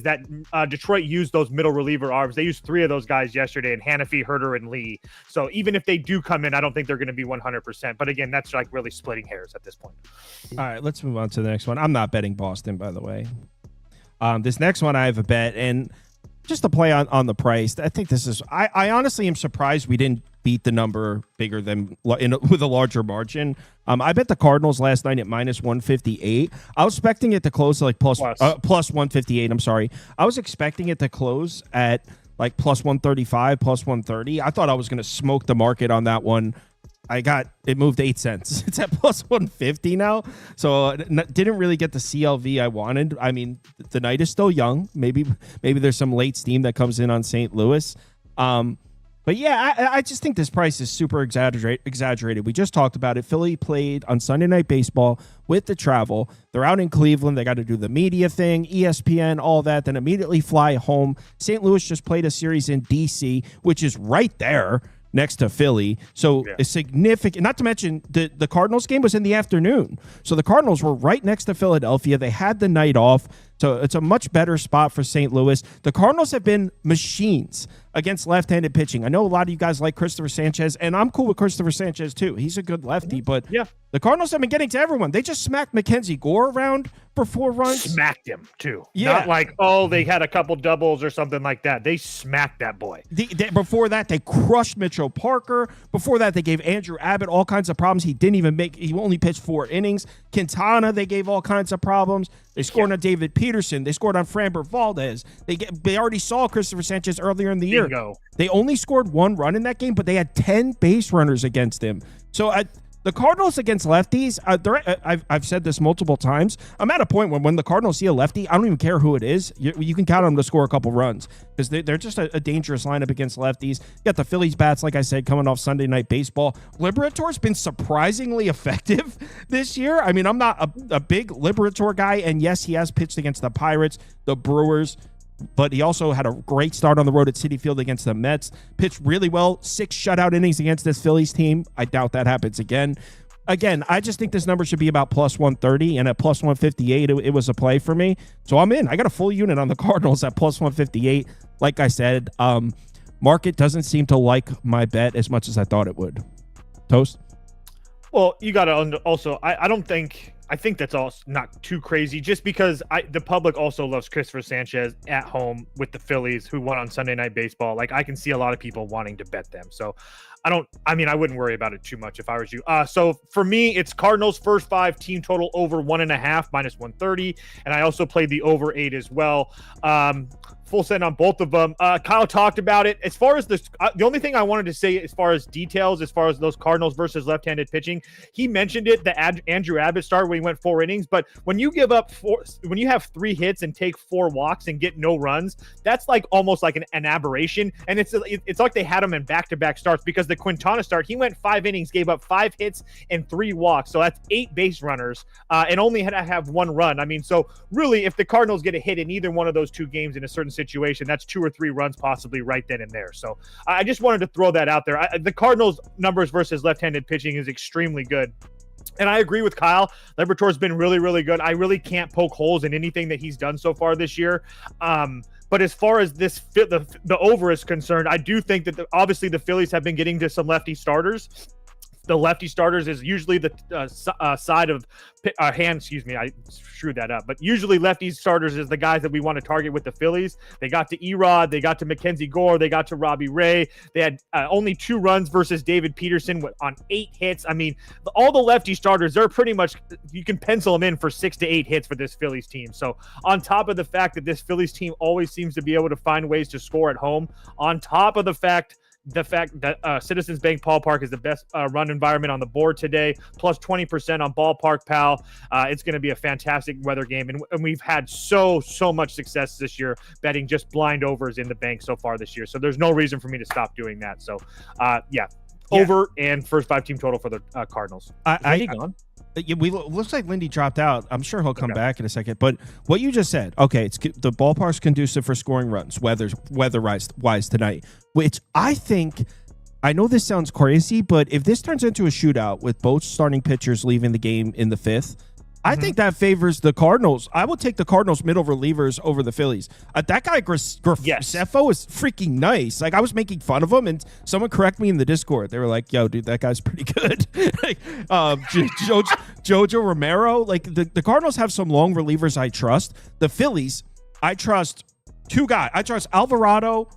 Detroit used those middle reliever arms. They used 3 of those guys yesterday, and Hannafy, Herter, and Lee. So even if they do come in, I don't think they're going to be 100%. But again, that's really splitting hairs at this point. All right, let's move on to the next one. I'm not betting Boston, by the way. This next one I have a bet, and just to play on the price, I think this is. I honestly am surprised we didn't beat the number bigger than with a larger margin. I bet the Cardinals last night at minus 158. I was expecting it to close plus 158. I'm sorry. I was expecting it to close at plus 135, plus 130. I thought I was going to smoke the market on that one. It moved 8 cents. It's at plus 150 now. So didn't really get the CLV I wanted. I mean, the night is still young. Maybe there's some late steam that comes in on St. Louis. But yeah, I just think this price is super exaggerated. We just talked about it. Philly played on Sunday Night Baseball with the travel. They're out in Cleveland. They got to do the media thing, ESPN, all that, then immediately fly home. St. Louis just played a series in D.C., which is right there. next to Philly. So Yeah. a significant, not to mention the Cardinals game was in the afternoon. So the Cardinals were right next to Philadelphia. They had the night off. So it's a much better spot for St. Louis. The Cardinals have been machines against left-handed pitching. I know a lot of you guys like Christopher Sanchez, and I'm cool with Christopher Sanchez too. He's a good lefty, but Yeah. the Cardinals have been getting to everyone. They just smacked Mackenzie Gore around for 4 runs. Smacked him too. Yeah. Not like, oh, they had a couple doubles or something like that. They smacked that boy. Before that, they crushed Mitchell Parker. Before that, they gave Andrew Abbott all kinds of problems. He only pitched 4 innings. Quintana, they gave all kinds of problems. They scored on David Peterson. They scored on Framber Valdez. They already saw Christopher Sanchez earlier in the year. Bingo. They only scored 1 run in that game, but they had 10 base runners against him. So the Cardinals against lefties, I've said this multiple times. I'm at a point when the Cardinals see a lefty, I don't even care who it is. You can count on them to score a couple runs because they're just a dangerous lineup against lefties. You got the Phillies bats, like I said, coming off Sunday Night Baseball. Liberator's been surprisingly effective this year. I mean, I'm not a big Liberator guy, and yes, he has pitched against the Pirates, the Brewers, but he also had a great start on the road at Citi Field against the Mets. Pitched really well, 6 shutout innings against this Phillies team. I doubt that happens again. Again, I just think this number should be about plus 130, and at plus 158, it was a play for me. So I'm in. I got a full unit on the Cardinals at plus 158. Like I said, market doesn't seem to like my bet as much as I thought it would. Toast? Well, you got to also, I think that's all not too crazy just because the public also loves Christopher Sanchez at home with the Phillies who won on Sunday Night Baseball. Like I can see a lot of people wanting to bet them. So I wouldn't worry about it too much if I was you. So for me, it's Cardinals first 5 team total over 1.5 minus 130. And I also played the over 8 as well. Full send on both of them. Kyle talked about it. As far as the only thing I wanted to say as far as details, as far as those Cardinals versus left-handed pitching, he mentioned it, the Andrew Abbott start when he went 4 innings. But when you give up when you have 3 hits and take 4 walks and get no runs, that's like almost like an aberration. And it's like they had him in back-to-back starts because the Quintana start, he went 5 innings, gave up 5 hits and 3 walks. So that's 8 base runners and only had to have 1 run. I mean, so really, if the Cardinals get a hit in either one of those 2 games in a certain situation, that's 2 or 3 runs possibly right then and there. So I just wanted to throw that out there. The Cardinals numbers versus left-handed pitching is extremely good. And I agree with Kyle. Liberator's been really, really good. I really can't poke holes in anything that he's done so far this year. But as far as the over is concerned, I do think that obviously the Phillies have been getting to some lefty starters. The lefty starters is usually the side of hand. Excuse me, I screwed that up. But usually lefty starters is the guys that we want to target with the Phillies. They got to Erod, they got to Mackenzie Gore, they got to Robbie Ray. They had only 2 runs versus David Peterson on 8 hits. I mean, all the lefty starters, they're pretty much, you can pencil them in for 6 to 8 hits for this Phillies team. So on top of the fact that this Phillies team always seems to be able to find ways to score at home, on top of the fact that Citizens Bank Ballpark is the best run environment on the board today, plus 20% on Ballpark Pal. It's going to be a fantastic weather game, and we've had so much success this year betting just blind overs in the bank so far this year. So there's no reason for me to stop doing that. So over and first 5 team total for the Cardinals. Gone? Looks like Lindy dropped out. I'm sure he'll come back in a second. But what you just said, okay, the ballpark's conducive for scoring runs, weather-wise tonight, which I think, I know this sounds crazy, but if this turns into a shootout with both starting pitchers leaving the game in the 5th, I think that favors the Cardinals. I will take the Cardinals middle relievers over the Phillies. That guy Graceffo is freaking nice. Like, I was making fun of him, and someone correct me in the Discord. They were like, "Yo, dude, that guy's pretty good." Like, Jojo Romero. Like, the Cardinals have some long relievers I trust. The Phillies, I trust 2 guys. I trust Alvarado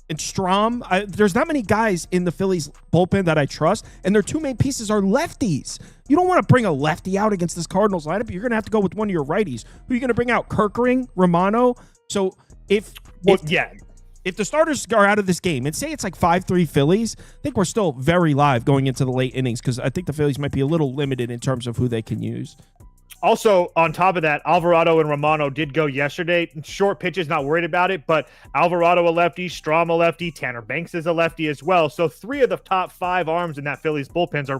and Strom. There's not many guys in the Phillies bullpen that I trust, and their 2 main pieces are lefties. You don't want to bring a lefty out against this Cardinals lineup. You're going to have to go with one of your righties. Who are you going to bring out? Kirkering, Romano? So if the starters are out of this game, and say it's like 5-3 Phillies, I think we're still very live going into the late innings because I think the Phillies might be a little limited in terms of who they can use. Also, on top of that, Alvarado and Romano did go yesterday. Short pitches, not worried about it, but Alvarado a lefty, Strom a lefty, Tanner Banks is a lefty as well. So 3 of the top 5 arms in that Phillies bullpens are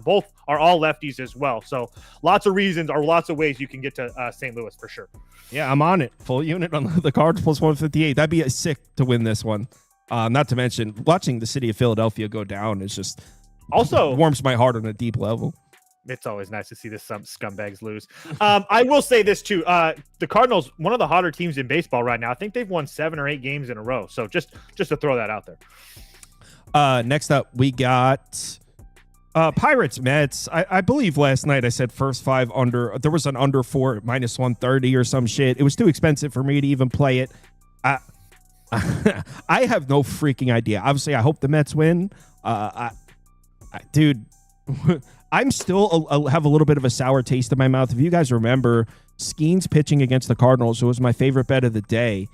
all lefties as well. So lots of reasons or lots of ways you can get to St. Louis for sure. Yeah, I'm on it. Full unit on the Cards plus 158. That'd be a sick to win this one. Not to mention watching the city of Philadelphia go down is just Also warms my heart on a deep level. It's always nice to see the scumbags lose. I will say this too. The Cardinals, one of the hotter teams in baseball right now. I think they've won 7 or 8 games in a row. So just to throw that out there. Next up, we got Pirates Mets. I believe last night I said first 5 under. There was an under 4 at -130 or some shit. It was too expensive for me to even play it. I have no freaking idea. Obviously, I hope the Mets win. Dude. I'm still have a little bit of a sour taste in my mouth. If you guys remember, Skeens pitching against the Cardinals, it was my favorite bet of the day,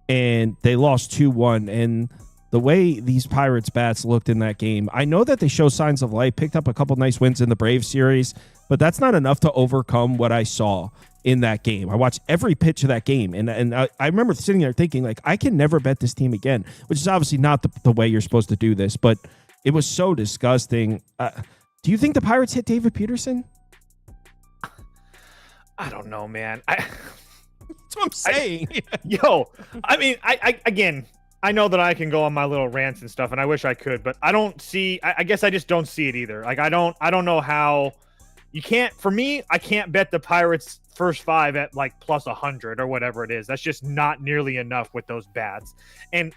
and they lost 2-1. And the way these Pirates bats looked in that game, I know that they show signs of life, picked up a couple nice wins in the Braves series, but that's not enough to overcome what I saw in that game. I watched every pitch of that game, and I remember sitting there thinking, like, I can never bet this team again, which is obviously not the way you're supposed to do this, but it was so disgusting. Do you think the Pirates hit David Peterson? I don't know, man. That's what I'm saying. I mean, again, I know that I can go on my little rants and stuff, and I wish I could, but I don't see. I guess I just don't see it either. Like, I don't know how you can't. For me, I can't bet the Pirates first 5 at like plus 100 or whatever it is. That's just not nearly enough with those bats. And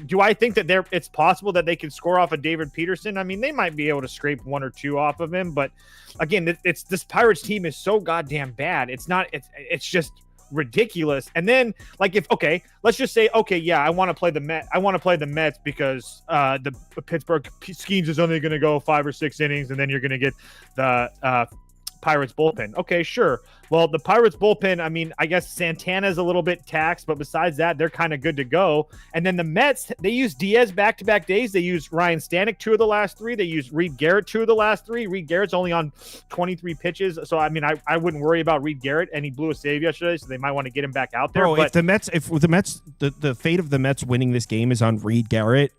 do I think that it's possible that they can score off of David Peterson? I mean, they might be able to scrape 1 or 2 off of him, but again, it's this Pirates team is so goddamn bad. It's just ridiculous. And then, like, let's just say, I want to play the Mets. I want to play the Mets because the Pittsburgh Skeens is only going to go 5 or 6 innings, and then you're going to get the Pirates bullpen. Okay, sure. Well, the Pirates bullpen, I mean, I guess Santana's a little bit taxed, but besides that, they're kind of good to go. And then the Mets, they use Diaz back-to-back days. They use Ryan Stanek 2 of the last 3. They use Reed Garrett 2 of the last 3. Reed Garrett's only on 23 pitches. So, I mean, I wouldn't worry about Reed Garrett, and he blew a save yesterday, so they might want to get him back out there. Bro, if the Mets, the fate of the Mets winning this game is on Reed Garrett.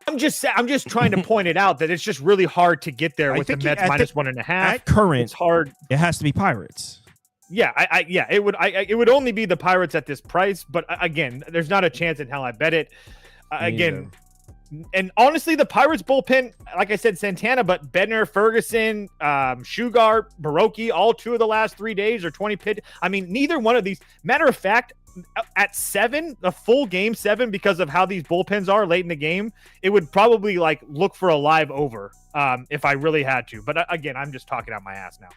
I'm just trying to point it out that it's just really hard to get there with the Mets minus 1.5. At current, it's hard. It has to be Pirates. Yeah, it would only be the Pirates at this price, but again, there's not a chance in hell I bet it. Again, and honestly, the Pirates bullpen, like I said, Santana, but Bednar, Ferguson, Sugar, Baroki, all 2 of the last 3 days or 20 pitch. I mean, neither one of these. Matter of fact, at 7, the full game 7, because of how these bullpens are late in the game, it would probably like look for a live over if I really had to. But again, I'm just talking out my ass now.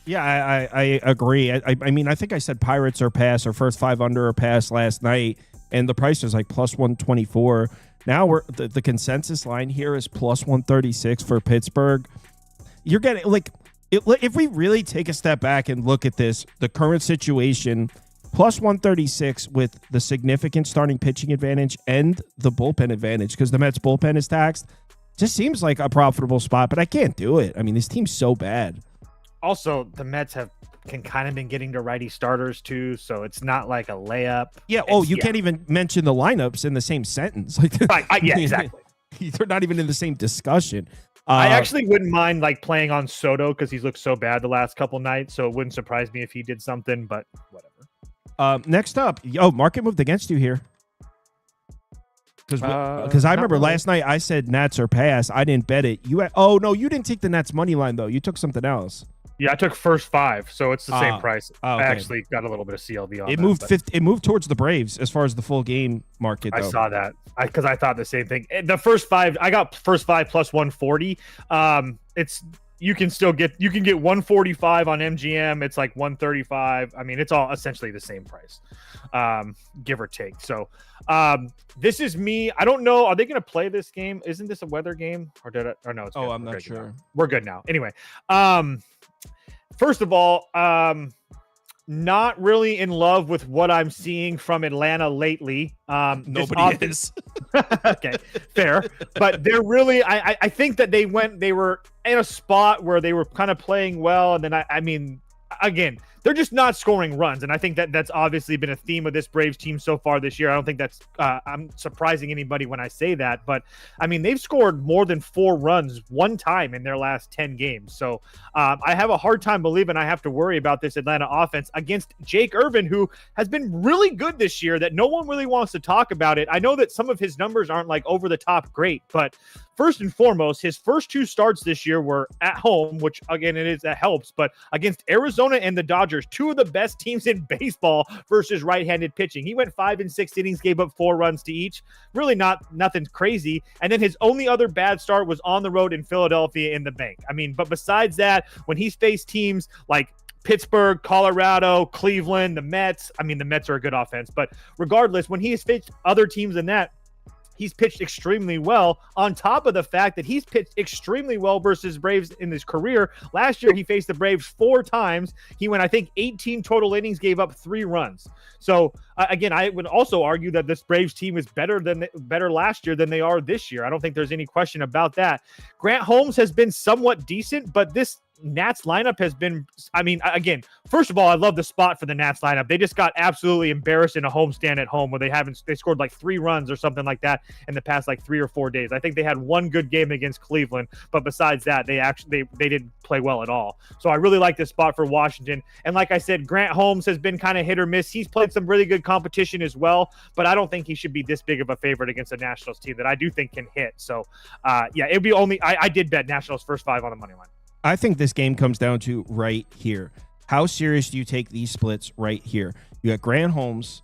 Yeah, I agree. I mean, I think I said Pirates or pass or first 5 under or pass last night, and the price was like plus 124. Now the consensus line here is plus 136 for Pittsburgh. You're getting like if we really take a step back and look at this, the current situation. Plus 136 with the significant starting pitching advantage and the bullpen advantage because the Mets bullpen is taxed. Just seems like a profitable spot, but I can't do it. I mean, this team's so bad. Also, the Mets can kind of been getting to righty starters too, so it's not like a layup. Yeah. You can't even mention the lineups in the same sentence. Right. Yeah, exactly. They're not even in the same discussion. I actually wouldn't mind like playing on Soto because he's looked so bad the last couple nights, so it wouldn't surprise me if he did something, but whatever. Next up, market moved against you here. Because I remember last night I said Nats or pass. I didn't bet it. You didn't take the Nats money line though. You took something else. Yeah, I took first 5, so it's the same price. Okay. I actually got a little bit of CLV on it. It moved towards the Braves as far as the full game market. Though. I saw that because I thought the same thing. The first 5, I got first 5 plus 140. You can get 145 on MGM. It's like 135. I mean, it's all essentially the same price, give or take. So this is me. I don't know. Are they going to play this game? Isn't this a weather game or no? It's good. I'm not sure. Now. We're good now. Anyway, first of all, not really in love with what I'm seeing from Atlanta lately. Nobody is. Okay, fair. But they're really, I think that they were in a spot where they were kind of playing well. And then, I mean, again, they're just not scoring runs. And I think that's obviously been a theme of this Braves team so far this year. I don't think that's I'm surprising anybody when I say that, but I mean, they've scored more than 4 runs one time in their last 10 games. So I have a hard time believing I have to worry about this Atlanta offense against Jake Irvin, who has been really good this year that no one really wants to talk about it. I know that some of his numbers aren't like over the top great, but first and foremost, his first 2 starts this year were at home, which again, that helps, but against Arizona and the Dodgers, 2 of the best teams in baseball versus right-handed pitching. He went 5 and 6 innings, gave up 4 runs to each. Really nothing crazy. And then his only other bad start was on the road in Philadelphia in the bank. I mean, but besides that, when he's faced teams like Pittsburgh, Colorado, Cleveland, the Mets, I mean, the Mets are a good offense, but regardless, when he has faced other teams than that, he's pitched extremely well, on top of the fact that he's pitched extremely well versus Braves in his career. Last year, he faced the Braves 4 times. He went, I think, 18 total innings, gave up 3 runs. So, again, I would also argue that this Braves team is better last year than they are this year. I don't think there's any question about that. Grant Holmes has been somewhat decent, but this Nats lineup has been, I mean, again, first of all, I love the spot for the Nats lineup. They just got absolutely embarrassed in a homestand at home where they scored like 3 runs or something like that in the past like 3 or 4 days. I think they had one good game against Cleveland, but besides that, they didn't play well at all. So I really like this spot for Washington. And like I said, Grant Holmes has been kind of hit or miss. He's played some really good competition as well, but I don't think he should be this big of a favorite against a Nationals team that I do think can hit. So yeah, it'd be only, I did bet Nationals first 5 on the money line. I think this game comes down to right here. How serious do you take these splits right here? You got Grant Holmes.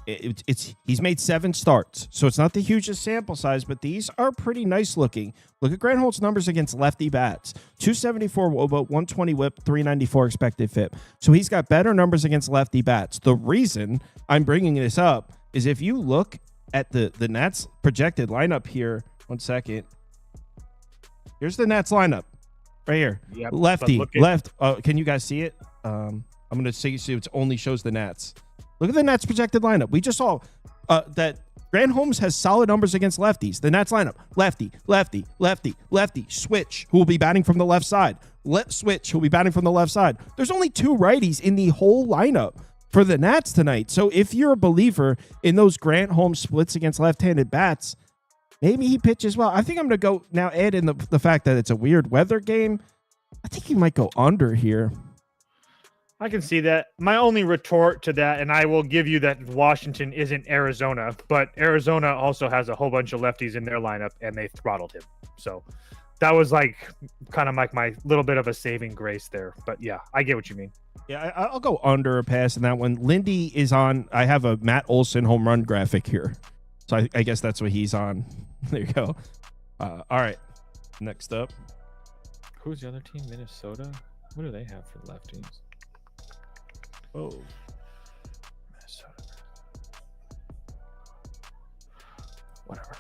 He's made 7 starts, so it's not the hugest sample size, but these are pretty nice looking. Look at Grant Holmes' numbers against lefty bats. 274 WOBA, 120 whip, 394 expected FIP. So he's got better numbers against lefty bats. The reason I'm bringing this up is if you look at the Nats projected lineup here, 1 second. Here's the Nats lineup. Right here, yep, lefty, left. Can you guys see it? I'm going to say it only shows the Nats. Look at the Nats projected lineup. We just saw that Grant Holmes has solid numbers against lefties. The Nats lineup, lefty, lefty, lefty, lefty, switch, who will be batting from the left side. Switch, who will be batting from the left side. There's only 2 righties in the whole lineup for the Nats tonight. So if you're a believer in those Grant Holmes splits against left-handed bats, maybe he pitches well. I think I'm going to go now add in the fact that it's a weird weather game. I think he might go under here. I can see that. My only retort to that, and I will give you that Washington isn't Arizona, but Arizona also has a whole bunch of lefties in their lineup, and they throttled him. So that was like kind of like my little bit of a saving grace there. But yeah, I get what you mean. Yeah, I'll go under a pass in that one. Lindy is on. I have a Matt Olson home run graphic here. So I guess that's what he's on. There you go. All right. Next up. Who's the other team? Minnesota? What do they have for lefties? Oh. Minnesota. Whatever.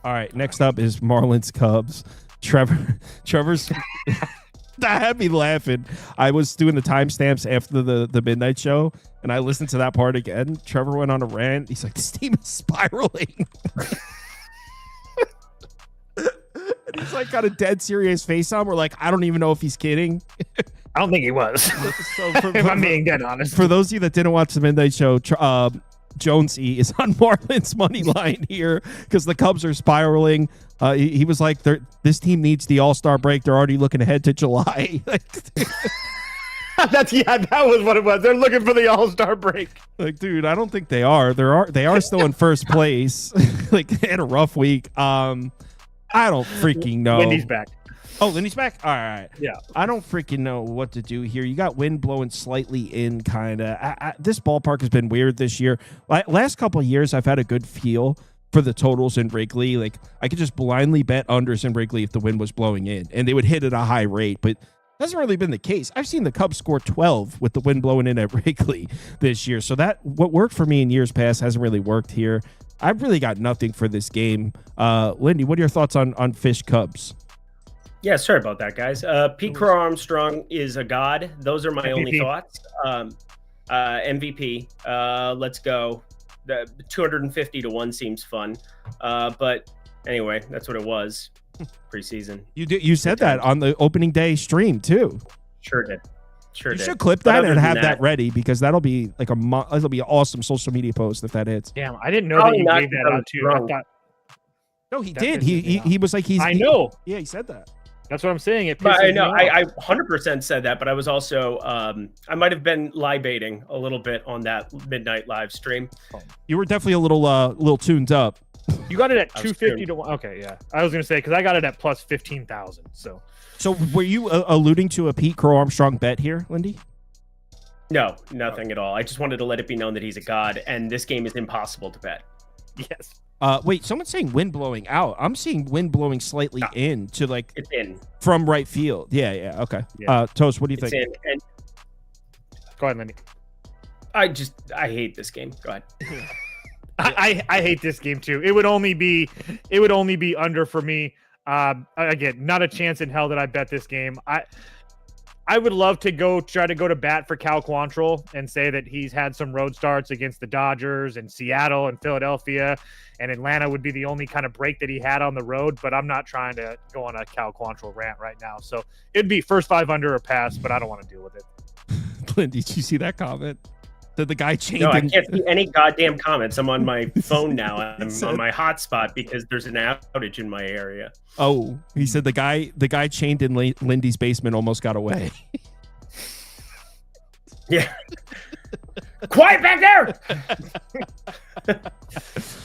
All right. Next up is Marlins Cubs. Trevor's that had me laughing. I was doing the timestamps after the midnight show, and I listened to that part again. Trevor went on a rant. He's like, this team is spiraling. And he's like got a dead serious face on. We're like, I don't even know if he's kidding. I don't think he was. So if I'm being dead honest. For those of you that didn't watch the midnight show, Jonesy is on Marlins money line here because the Cubs are spiraling. He was like, this team needs the All-Star break. They're already looking ahead to July. That was what it was. They're looking for the All-Star break. Like, dude, I don't think they are. They are still in first place. Like, they had a rough week. I don't freaking know. Lindy's back. Oh, Lindy's back? All right. Yeah. I don't freaking know what to do here. You got wind blowing slightly in, kind of. This ballpark has been weird this year. Last couple of years, I've had a good feel for the totals in Wrigley. Like, I could just blindly bet unders in Wrigley if the wind was blowing in, and they would hit at a high rate. But hasn't really been the case. I've seen the Cubs score 12 with the wind blowing in at Wrigley this year. So that what worked for me in years past hasn't really worked here. I've really got nothing for this game. Lindy, what are your thoughts on Fish Cubs? Yeah, sorry about that, guys. Pete Crow Armstrong is a god. Those are my only thoughts. MVP. Let's go. The 250 to 1 seems fun. But anyway, that's what it was. Preseason. You said that on the opening day stream too. Sure did. Sure You did. should clip But that other and than have that ready because that'll be like that'll be an awesome social media post if that hits. Damn, I didn't know Probably that you not gave that because out I'm too. drunk. I thought No, he That did. pisses me He was like I know. Yeah, he said that. That's what I'm saying. It But pisses I know me off. I 100% said that, but I was also I might have been libating a little bit on that midnight live stream. You were definitely a little tuned up. You got it at I was 250 to 1. Okay, yeah. I was gonna say because I got it at plus 15,000. So were you alluding to a Pete Crow Armstrong bet here, Lindy? No, nothing at all. I just wanted to let it be known that he's a god, and this game is impossible to bet. yes. Wait, someone's saying wind blowing out. I'm seeing wind blowing slightly in to like It's in. from right field. Yeah, okay. Yeah. Toast, what do you It's think? in. And Go ahead, Lindy. I hate this game. Go ahead. I hate this game too. It would only be under for me. Again, not a chance in hell that I bet this game. I would love to try to go to bat for Cal Quantrill and say that he's had some road starts against the Dodgers and Seattle and Philadelphia, and Atlanta would be the only kind of break that he had on the road. But I'm not trying to go on a Cal Quantrill rant right now. So it'd be first 5 under or pass, but I don't want to deal with it. Lindy, did you see that comment? Did the guy change? No, I can't see any goddamn comments. I'm on my phone now. I'm on my hotspot because there's an outage in my area. Oh, he said the guy chained in Lindy's basement almost got away. Yeah. Quiet back there.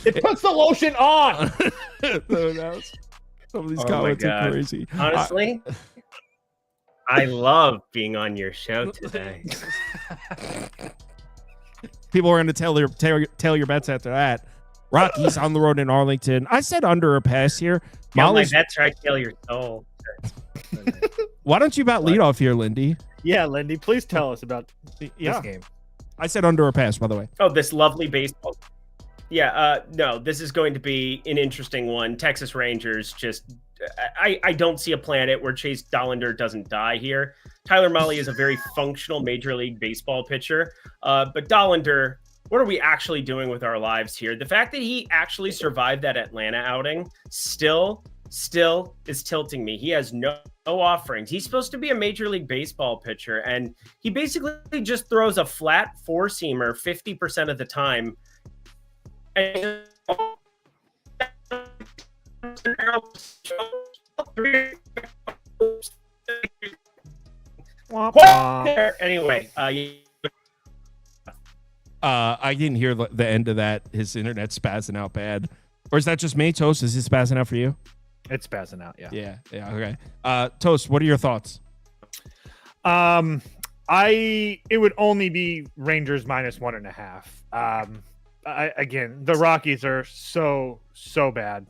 It puts the lotion on. Some of these Oh my comments are God. crazy. Honestly, I love being on your show today. People are going to tell your bets after that. Rockies on the road in Arlington. I said under a pass here. My Molly's, bets right kill your soul. why don't you bet leadoff here, Lindy? Yeah, Lindy, please tell us about this game. I said under a pass, by the way. Oh, this lovely baseball. Yeah, no, this is going to be an interesting one. Texas Rangers just I don't see a planet where Chase Dollander doesn't die here. Tyler Mahle is a very functional Major League Baseball pitcher. But Dollander, what are we actually doing with our lives here? The fact that he actually survived that Atlanta outing still is tilting me. He has no offerings. He's supposed to be a Major League Baseball pitcher, and he basically just throws a flat four-seamer 50% of the time. And anyway, I didn't hear the end of that. His internet's spazzing out bad. Or is that just me, Toast? Is it spazzing out for you? It's passing out, yeah. Yeah, okay. Toast, what are your thoughts? It would only be Rangers minus 1.5. Again, the Rockies are so bad.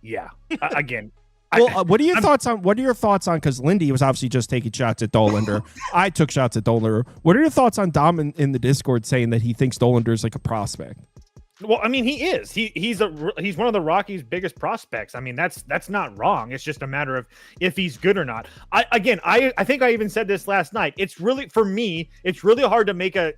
Yeah. Again. Well, what are your thoughts on? Because Lindy was obviously just taking shots at Dollander. I took shots at Dollander. What are your thoughts on Dom in the Discord saying that he thinks Dollander is like a prospect? Well, I mean, he is. He's one of the Rockies' biggest prospects. I mean, that's not wrong. It's just a matter of if he's good or not. I think I even said this last night. It's really, for me, it's really hard to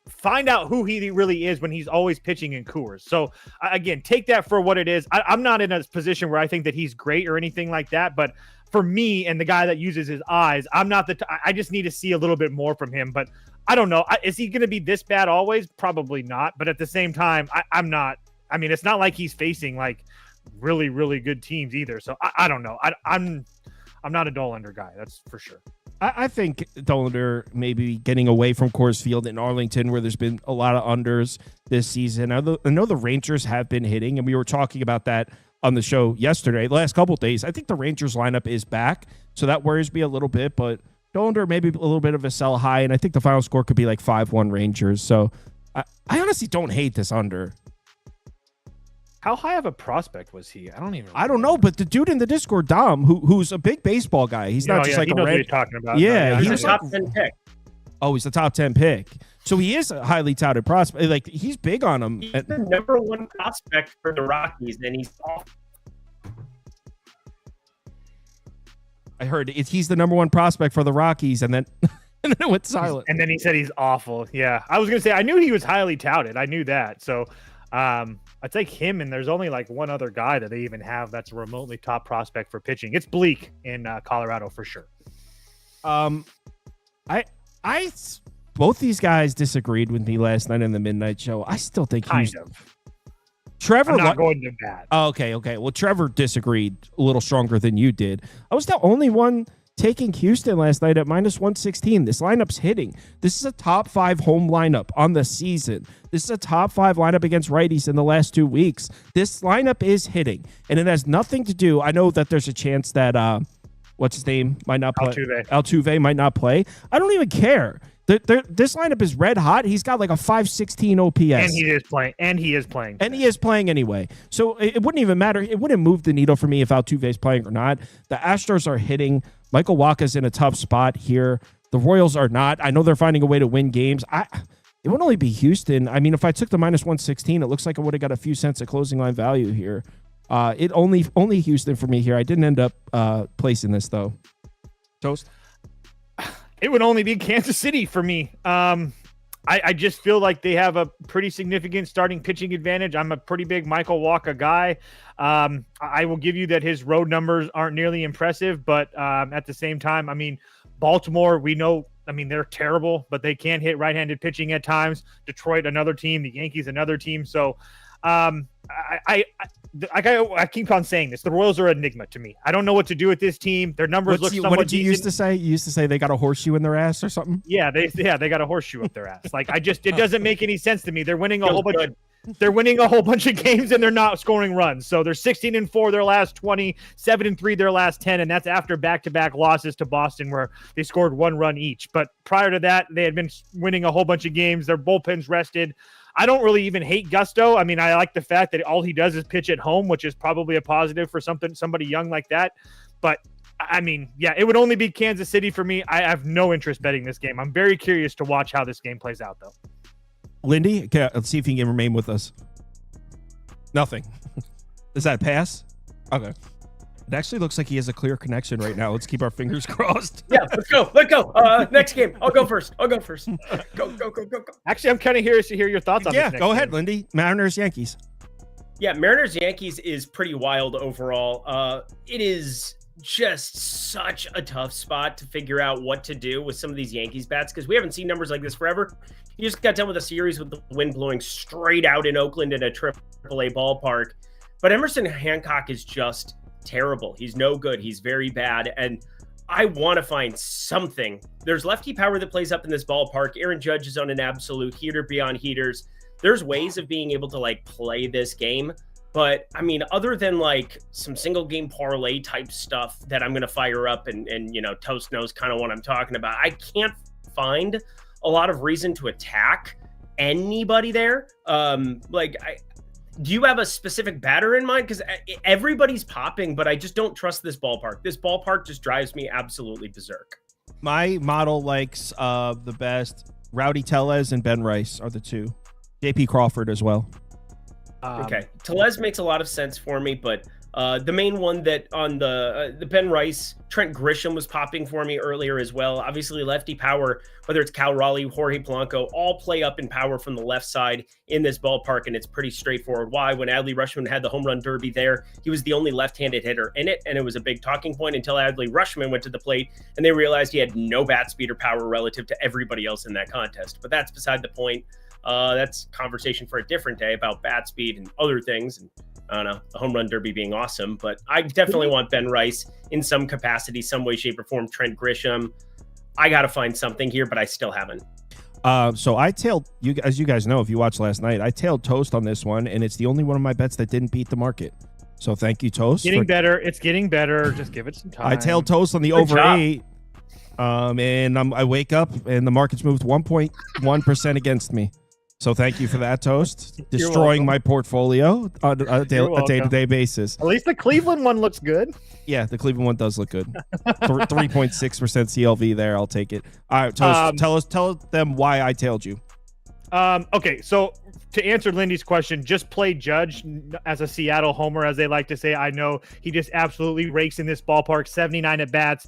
find out who he really is when he's always pitching in Coors. So again, take that for what it is. I'm not in a position where I think that he's great or anything like that, but for me and the guy that uses his eyes, I'm not I just need to see a little bit more from him. But I don't know. Is he going to be this bad always? Probably not. But at the same time, I'm not. I mean, it's not like he's facing like really, really good teams either. So I don't know. I'm not a Dollander guy. That's for sure. I think Dollander maybe getting away from Coors Field in Arlington, where there's been a lot of unders this season. I know the Rangers have been hitting, and we were talking about that on the show yesterday. The last couple of days, I think the Rangers lineup is back, so that worries me a little bit. But Dollander maybe a little bit of a sell high, and I think the final score could be like 5-1 Rangers. So I honestly don't hate this under. How high of a prospect was he? I don't know, but the dude in the Discord, Dom, who's a big baseball guy, he's not just like he a knows what red. he's talking about. Yeah, he's a he's top 10 pick. Oh, he's the top 10 pick. So he is a highly touted prospect. Like, he's big on him. He's the number one prospect for the Rockies, and he's off. I heard he's the number one prospect for the Rockies, and then and then it went silent. And then he said he's awful. Yeah, I was gonna say I knew he was highly touted. I knew that. So I take him, and there's only like one other guy that they even have that's a remotely top prospect for pitching. It's Bleak in Colorado for sure. I both these guys disagreed with me last night in the midnight show. I still think Trevor. I'm not going to that. Oh, okay. Well, Trevor disagreed a little stronger than you did. I was the only one taking Houston last night at -116. This lineup's hitting. This is a top 5 home lineup on the season. This is a top 5 lineup against righties in the last 2 weeks. This lineup is hitting, and it has nothing to do. I know that there's a chance that what's his name might not play. Altuve might not play. I don't even care. This lineup is red hot. He's got like a 516 OPS. And he is playing. And he is playing anyway. So it wouldn't even matter. It wouldn't move the needle for me if Altuve is playing or not. The Astros are hitting. Michael Wacha's in a tough spot here. The Royals are not. I know they're finding a way to win games. It would only be Houston. I mean, if I took the -116, it looks like I would have got a few cents of closing line value here. It only Houston for me here. I didn't end up placing this though. Toast. It would only be Kansas City for me. I just feel like they have a pretty significant starting pitching advantage. I'm a pretty big Michael Wacha guy. I will give you that his road numbers aren't nearly impressive, but at the same time, I mean, Baltimore, we know, I mean, they're terrible, but they can hit right-handed pitching at times. Detroit, another team. The Yankees, another team. So I keep on saying this. The Royals are an enigma to me. I don't know what to do with this team. Their numbers look somewhat What did you decent. used to say? You used to say they got a horseshoe in their ass or something? Yeah, they got a horseshoe up their ass. Like it doesn't make any sense to me. They're winning a whole bunch. They're winning a whole bunch of games and they're not scoring runs. So they're 16-4 their last 20, 7-3 their last 10, and that's after back-to-back losses to Boston where they scored 1 run each. But prior to that, they had been winning a whole bunch of games. Their bullpen's rested. I don't really even hate Gusto. I mean, I like the fact that all he does is pitch at home, which is probably a positive for somebody young like that. But I mean, yeah, it would only be Kansas City for me. I have no interest betting this game. I'm very curious to watch how this game plays out, though. Lindy, okay, let's see if you can remain with us. Nothing. Is that a pass? Okay. It actually looks like he has a clear connection right now. Let's keep our fingers crossed. Yeah, let's go. Next game. I'll go first. Go. Actually, I'm kind of curious to hear your thoughts on this. Yeah, go ahead, Lindy. Mariners, Yankees. Yeah, Mariners, Yankees is pretty wild overall. It is just such a tough spot to figure out what to do with some of these Yankees bats because we haven't seen numbers like this forever. You just got done with a series with the wind blowing straight out in Oakland in a AAA ballpark. But Emerson Hancock is just terrible. He's no good. He's very bad. And I want to find something. There's lefty power that plays up in this ballpark. Aaron Judge is on an absolute heater beyond heaters. There's ways of being able to like play this game. But I mean, other than like some single game parlay type stuff that I'm going to fire up and, you know, Toast knows kind of what I'm talking about. I can't find a lot of reason to attack anybody there. Do you have a specific batter in mind? Because everybody's popping, but I just don't trust this ballpark. This ballpark just drives me absolutely berserk. My model likes the best. Rowdy Tellez and Ben Rice are the two. JP Crawford as well. Okay. Tellez makes a lot of sense for me, but the main one that on the Ben Rice, Trent Grisham was popping for me earlier as well. Obviously, lefty power, whether it's Cal Raleigh, Jorge Polanco, all play up in power from the left side in this ballpark, and it's pretty straightforward. Why? When Adley Rutschman had the home run derby there, he was the only left-handed hitter in it, and it was a big talking point until Adley Rutschman went to the plate, and they realized he had no bat speed or power relative to everybody else in that contest. But that's beside the point. That's conversation for a different day about bat speed and other things. And I don't know, the home run derby being awesome, but I definitely want Ben Rice in some capacity, some way, shape, or form. Trent Grisham. I got to find something here, but I still haven't. So I tailed you, as you guys know, if you watched last night, I tailed Toast on this one, and it's the only one of my bets that didn't beat the market. So thank you, Toast. It's getting better. Just give it some time. I tailed Toast on the over 8. And I wake up and the market's moved 1.1% against me. So thank you for that, Toast. Destroying my portfolio on a day-to-day basis. At least the Cleveland one looks good. Yeah, the Cleveland one does look good. 3.6% CLV there. I'll take it. All right, Toast, tell them why I tailed you. Okay, so to answer Lindy's question, just play Judge as a Seattle homer, as they like to say. I know he just absolutely rakes in this ballpark. 79 at bats,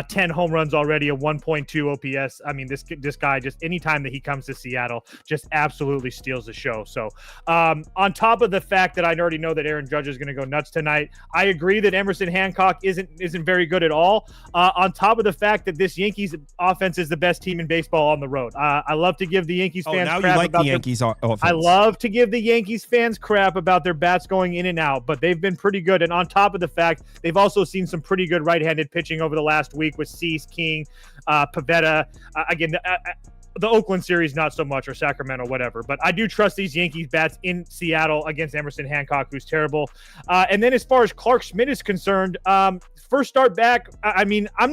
10 home runs already, a 1.2 OPS. I mean, this guy just anytime that he comes to Seattle, just absolutely steals the show. So, on top of the fact that I already know that Aaron Judge is going to go nuts tonight, I agree that Emerson Hancock isn't very good at all. On top of the fact that this Yankees offense is the best team in baseball on the road. I love to give the Yankees fans now crap you like about the Yankees offense. I love to give the Yankees fans crap about their bats going in and out, but they've been pretty good. And on top of the fact, they've also seen some pretty good right-handed pitching over the last week with Cease, King, Pivetta. Again, the Oakland series, not so much, or Sacramento, whatever. But I do trust these Yankees bats in Seattle against Emerson Hancock, who's terrible. And then as far as Clark Schmidt is concerned, first start back, I mean, I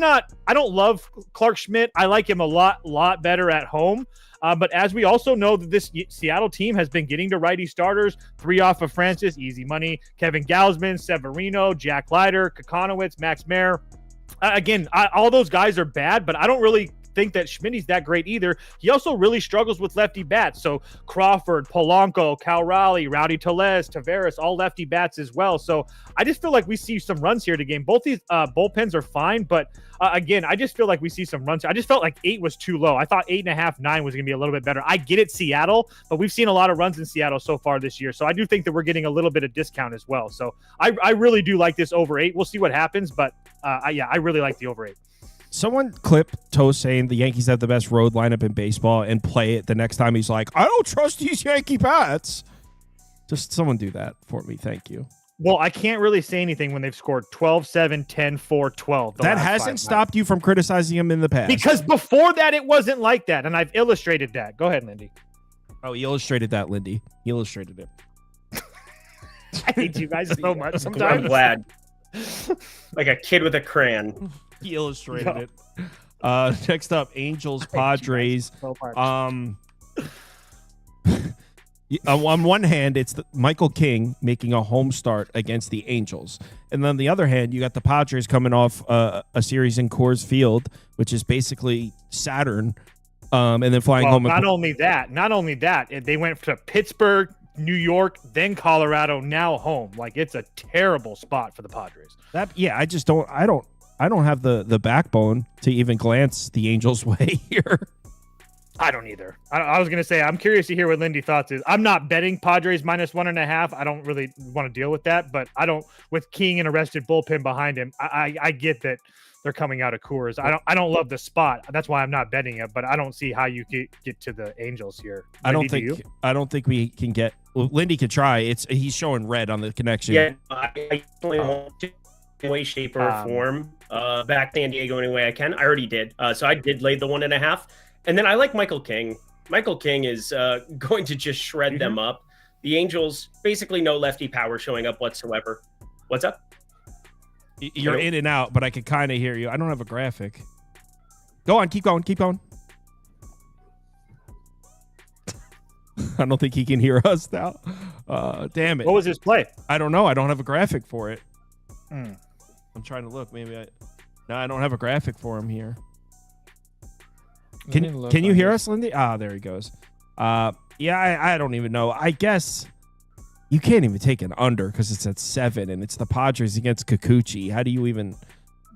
don't love Clark Schmidt. I like him a lot better at home. But as we also know that this Seattle team has been getting to righty starters, 3 off of Francis, easy money, Kevin Gausman, Severino, Jack Leiter, Kokonowitz, Max Mayer. Again, all those guys are bad, but I don't really think that Schmidt's that great either. He also really struggles with lefty bats. So Crawford, Polanco, Cal Raleigh, Rowdy Tellez, Taveras, all lefty bats as well. So I just feel like we see some runs here to game. Both these bullpens are fine, but again, I just feel like we see some runs. I just felt like 8 was too low. I thought 8.5, 9 was going to be a little bit better. I get it, Seattle, but we've seen a lot of runs in Seattle so far this year. So I do think that we're getting a little bit of discount as well. So I really do like this over 8. We'll see what happens, but I really like the over 8. Someone clip Toast saying the Yankees have the best road lineup in baseball and play it the next time he's like, I don't trust these Yankee bats. Just someone do that for me. Thank you. Well, I can't really say anything when they've scored 12, 7, 10, 4, 12. That hasn't stopped you from criticizing him in the past. Because before that, it wasn't like that. And I've illustrated that. Go ahead, Lindy. Oh, he illustrated that, Lindy. He illustrated it. I hate you guys so much I'm sometimes. glad. Like a kid with a crayon. He illustrated it. Next up, Angels, Padres. So much. On one hand, it's Michael King making a home start against the Angels. And then on the other hand, you got the Padres coming off a series in Coors Field, which is basically Saturn, and then flying home. Not only that, they went to Pittsburgh, New York, then Colorado, now home. Like, it's a terrible spot for the Padres. I don't have the backbone to even glance the Angels' way here. I don't either. I was going to say, I'm curious to hear what Lindy thoughts is. I'm not betting Padres minus 1.5. I don't really want to deal with that, but with King and a rested bullpen behind him, I get that they're coming out of Coors. I don't love the spot. That's why I'm not betting it, but I don't see how you get to the Angels here. Lindy, I don't think we can get. Well, Lindy could try. He's showing red on the connection. Yeah, I won't in way, shape, or form back San Diego any way I can. I already did. So I did lay the 1.5. And then I like Michael King. Michael King is going to just shred them up. The Angels, basically no lefty power showing up whatsoever. What's up? You're in and out, but I can kind of hear you. I don't have a graphic. Go on. Keep going. I don't think he can hear us now. Damn it. What was his play? I don't know. I don't have a graphic for it. I'm trying to look. No, I don't have a graphic for him here. Can you hear us, Lindy? There he goes. Yeah, I don't even know. I guess you can't even take an under because it's at 7 and it's the Padres against Kikuchi. How do you even?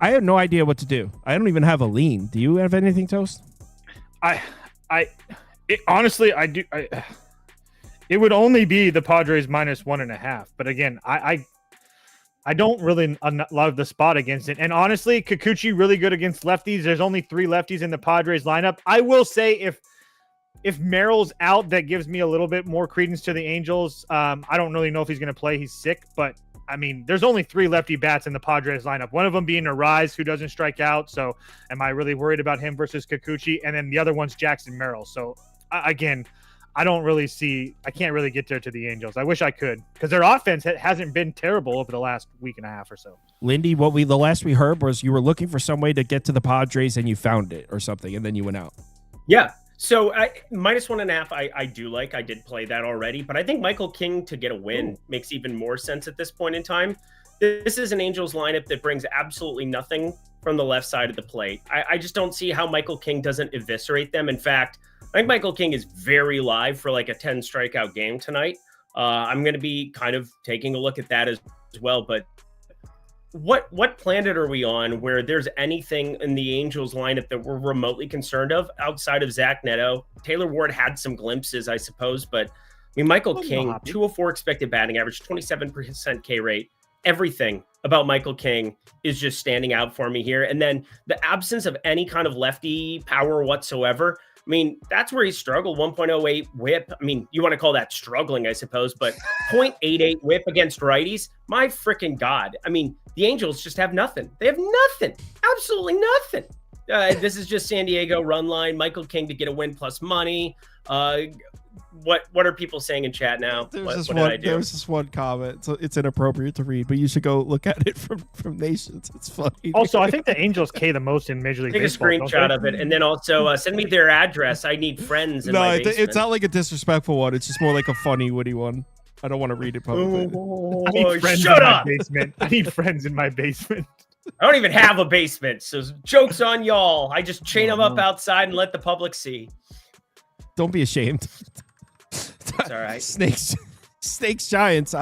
I have no idea what to do. I don't even have a lean. Do you have anything, Toast? Honestly, I do. It would only be the Padres minus 1.5. But again, I don't really love the spot against it. And honestly, Kikuchi really good against lefties. There's only 3 lefties in the Padres lineup. I will say if Merrill's out, that gives me a little bit more credence to the Angels. I don't really know if he's going to play. He's sick, but I mean, there's only 3 lefty bats in the Padres lineup. One of them being Arise, who doesn't strike out. So am I really worried about him versus Kikuchi? And then the other one's Jackson Merrill. So again, I can't really get there to the Angels. I wish I could, because their offense hasn't been terrible over the last week and a half or so. Lindy, the last we heard was you were looking for some way to get to the Padres and you found it or something, and then you went out. Yeah. So minus 1.5, I do like. I did play that already, but I think Michael King to get a win makes even more sense at this point in time. This is an Angels lineup that brings absolutely nothing from the left side of the plate. I just don't see how Michael King doesn't eviscerate them. In fact, I think Michael King is very live for like a 10 strikeout game tonight. I'm going to be kind of taking a look at that as well. But what planet are we on where there's anything in the Angels lineup that we're remotely concerned of outside of Zach Neto? Taylor Ward had some glimpses, I suppose, but I mean, Michael King, 204 expected batting average, 27% K rate. Everything about Michael King is just standing out for me here. And then the absence of any kind of lefty power whatsoever. I mean, that's where he struggled. 1.08 whip. I mean, you want to call that struggling, I suppose, but 0.88 whip against righties. My freaking God. I mean, the Angels just have nothing. They have nothing. Absolutely nothing. This is just San Diego run line. Michael King to get a win plus money. What are people saying in chat now? There's this one comment. So it's inappropriate to read, but you should go look at it from Nations. It's funny. Also, I think the Angels K the most in Major League Baseball. Take a screenshot of it, and then also send me their address. I need friends in my basement. It's not like a disrespectful one. It's just more like a funny, witty one. I don't want to read it publicly. I need friends in my basement. I need friends in my basement. I don't even have a basement, so joke's on y'all. I just chain them up outside and let the public see. Don't be ashamed. It's all right. Snakes Giants.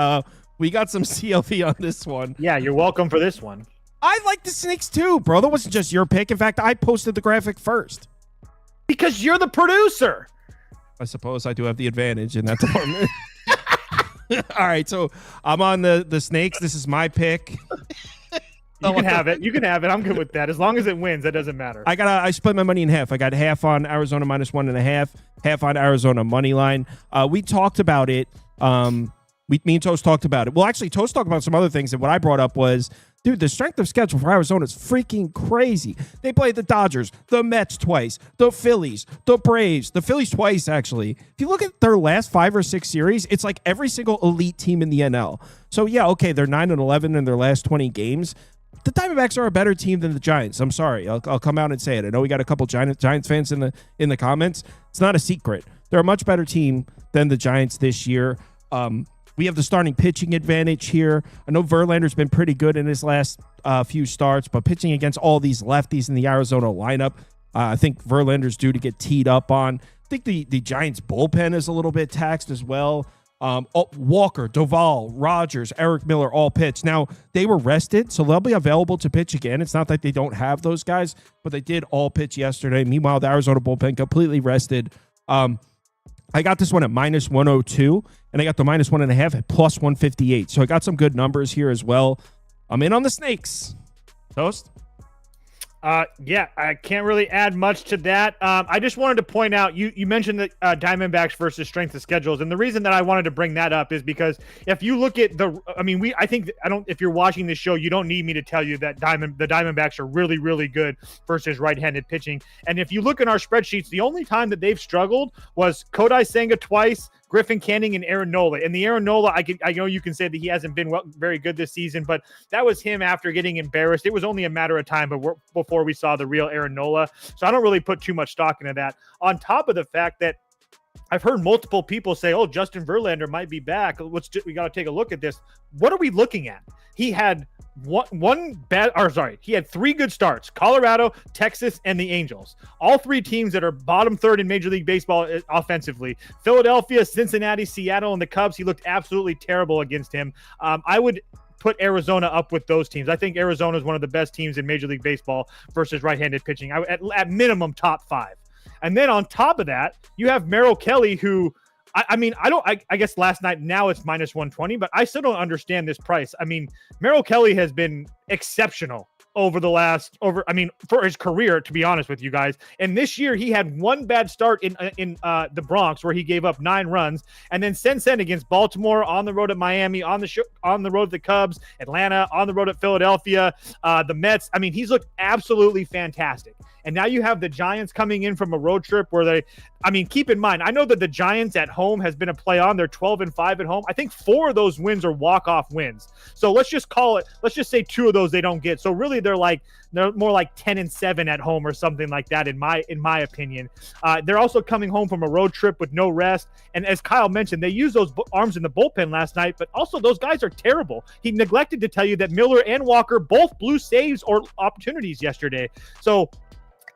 We got some CLV on this one. Yeah, you're welcome for this one. I like the Snakes too, bro. That wasn't just your pick. In fact, I posted the graphic first. Because you're the producer. I suppose I do have the advantage in that department. All right, so I'm on the Snakes. This is my pick. You can have it. You can have it. I'm good with that. As long as it wins, that doesn't matter. I split my money in half. I got half on Arizona -1.5, half on Arizona money line. We talked about it. Me and Toast talked about it. Well, actually, Toast talked about some other things. And what I brought up was, dude, the strength of schedule for Arizona is freaking crazy. They played the Dodgers, the Mets twice, the Phillies, the Braves, the Phillies twice, actually. If you look at their last 5 or 6 series, it's like every single elite team in the NL. So, yeah, okay, they're 9-11 in their last 20 games. The Diamondbacks are a better team than the Giants. I'm sorry. I'll come out and say it. I know we got a couple Giants fans in the comments. It's not a secret. They're a much better team than the Giants this year. We have the starting pitching advantage here. I know Verlander's been pretty good in his last few starts, but pitching against all these lefties in the Arizona lineup, I think Verlander's due to get teed up on. I think the Giants bullpen is a little bit taxed as well. Walker, Doval, Rogers, Eric Miller all pitched. Now, they were rested, so they'll be available to pitch again. It's not that they don't have those guys, but they did all pitch yesterday. Meanwhile, the Arizona bullpen completely rested. I got this one at -102, and I got the -1.5 at +158. So I got some good numbers here as well. I'm in on the Snakes. Toast? Yeah, I can't really add much to that. I just wanted to point out, you mentioned the Diamondbacks versus strength of schedules, and the reason that I wanted to bring that up is because if you look at if you're watching this show, you don't need me to tell you that the Diamondbacks are really, really good versus right-handed pitching. And if you look in our spreadsheets, the only time that they've struggled was Kodai Senga twice, Griffin Canning, and Aaron Nola. And the Aaron Nola, I know you can say that he hasn't been very good this season, but that was him after getting embarrassed. It was only a matter of time before we saw the real Aaron Nola. So I don't really put too much stock into that. On top of the fact that I've heard multiple people say, "Oh, Justin Verlander might be back. We got to take a look at this." What are we looking at? He had he had 3 good starts: Colorado, Texas, and the Angels. All 3 teams that are bottom 3rd in Major League Baseball offensively. Philadelphia, Cincinnati, Seattle, and the Cubs. He looked absolutely terrible against him. I would put Arizona up with those teams. I think Arizona is one of the best teams in Major League Baseball versus right-handed pitching. At minimum, top 5. And then on top of that, you have Merrill Kelly, who I guess last night, now it's -120, but I still don't understand this price. I mean, Merrill Kelly has been exceptional for his career, to be honest with you guys. And this year he had 1 bad start in the Bronx where he gave up 9 runs. And then since then against Baltimore, on the road at Miami, on the road at the Cubs, Atlanta, on the road at Philadelphia, the Mets. I mean, he's looked absolutely fantastic. And now you have the Giants coming in from a road trip where keep in mind, I know that the Giants at home has been a play on. They're 12-5 at home. I think 4 of those wins are walk-off wins. So let's just say 2 of those they don't get. So really they're more like 10-7 at home or something like that in my opinion. They're also coming home from a road trip with no rest. And as Kyle mentioned, they used those arms in the bullpen last night, but also those guys are terrible. He neglected to tell you that Miller and Walker both blew saves or opportunities yesterday. So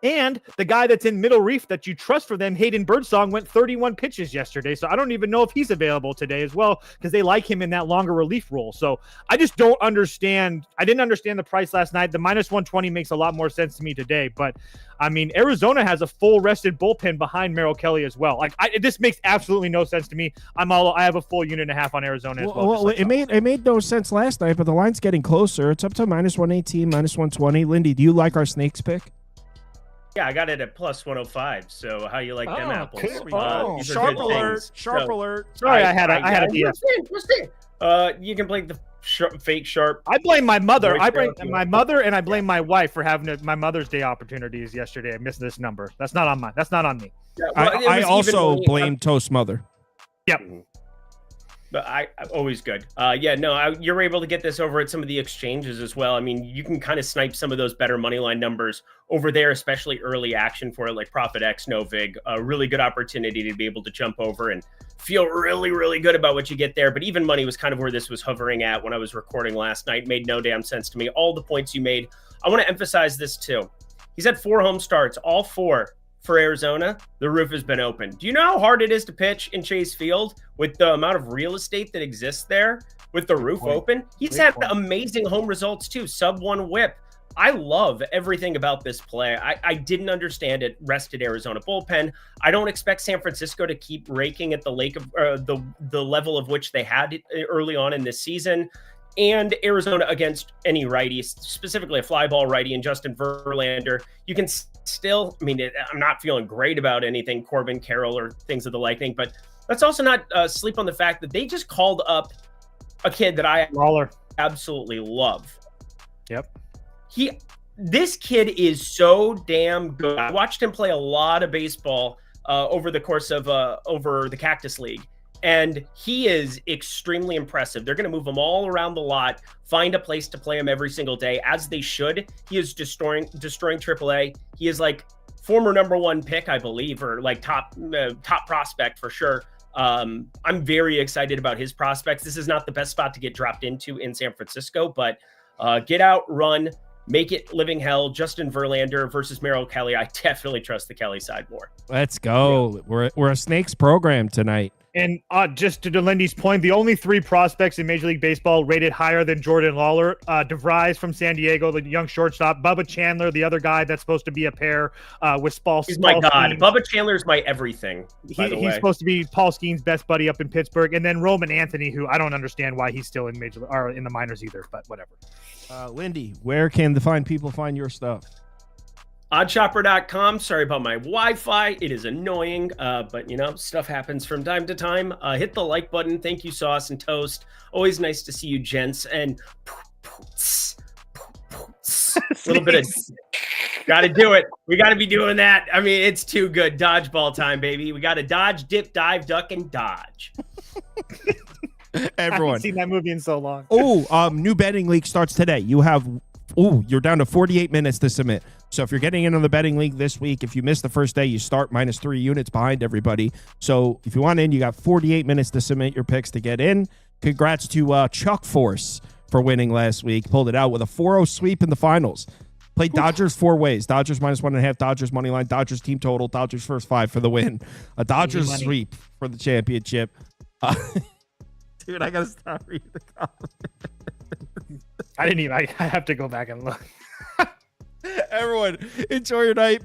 And the guy that's in Middle Reef that you trust for them, Hayden Birdsong, went 31 pitches yesterday. So I don't even know if he's available today as well, because they like him in that longer relief role. So I just don't understand. I didn't understand the price last night. The minus 120 makes a lot more sense to me today. But I mean, Arizona has a full rested bullpen behind Merrill Kelly as well. Like this makes absolutely no sense to me. I have a full unit and a half on Arizona as well. Well, it made no sense last night, but the line's getting closer. It's up to minus 118, minus 120. Lindy, do you like our snakes pick? Yeah, I got it at plus 105. So how you like them apples? These are sharp good alert! things. Sharp So, alert! Sorry, I had a DS. You can blame the fake sharp. I blame my mother. Very I blame fair. my mother, and I blame my wife for having my Mother's Day opportunities yesterday. I missed this number. That's not on me. Yeah, well, it I was also evenly- blame Toast Mother. Yep. But I always good. You're able to get this over at some of the exchanges as well. I mean, you can kind of snipe some of those better money line numbers over there, especially early action for it, like Profit X, No Vig. A really good opportunity to be able to jump over and feel really, really good about what you get there. But even money was kind of where this was hovering at when I was recording last night. Made no damn sense to me. All the points you made. I want to emphasize this too. He's had 4 home starts, all 4 for Arizona. The roof has been open. Do you know how hard it is to pitch in Chase Field with the amount of real estate that exists there with the roof open? He's had amazing home results too. Sub 1 whip. I love everything about this play. I didn't understand it. Rested Arizona bullpen. I don't expect San Francisco to keep raking at the the level of which they had early on in this season. And Arizona against any righty, specifically a fly ball righty and Justin Verlander, you can still, I'm not feeling great about anything, Corbin Carroll or things of the liking, but let's also not sleep on the fact that they just called up a kid that I absolutely love. Yep. This kid is so damn good. I watched him play a lot of baseball over the course of over the Cactus League. And he is extremely impressive. They're going to move him all around the lot, find a place to play him every single day, as they should. He is destroying AAA. He is like former #1 pick, I believe, or like top prospect for sure. I'm very excited about his prospects. This is not the best spot to get dropped into in San Francisco, but get out, run, make it living hell. Justin Verlander versus Merrill Kelly. I definitely trust the Kelly side more. Let's go. Yeah. We're a Snakes program tonight. And just to Lindy's point, the only 3 prospects in Major League Baseball rated higher than Jordan Lawler: DeVries from San Diego, the young shortstop; Bubba Chandler, the other guy that's supposed to be a pair with Paul. He's my god. Bubba Chandler's my everything. He's supposed to be Paul Skeen's best buddy up in Pittsburgh, and then Roman Anthony, who I don't understand why he's still in in the minors either, but whatever. Lindy, where can the fine people find your stuff? Oddshopper.com. Sorry about my Wi-Fi. It is annoying, but stuff happens from time to time. Hit the like button. Thank you, Sauce and Toast. Always nice to see you, gents. And a little bit of got to do it. We got to be doing that. I mean, it's too good. Dodgeball time, baby. We got to dodge, dip, dive, duck, and dodge. Everyone, I haven't seen that movie in so long. New betting league starts today. You're down to 48 minutes to submit. So if you're getting into the betting league this week, if you miss the first day, you start minus 3 units behind everybody. So if you want in, you got 48 minutes to submit your picks to get in. Congrats to Chuck Force for winning last week. Pulled it out with a 4-0 sweep in the finals. Played Dodgers 4 ways. Dodgers minus 1.5, Dodgers money line, Dodgers team total, Dodgers first 5 for the win. A Dodgers sweep for the championship. Dude, I got to stop reading the comments. I have to go back and look. Everyone, enjoy your night.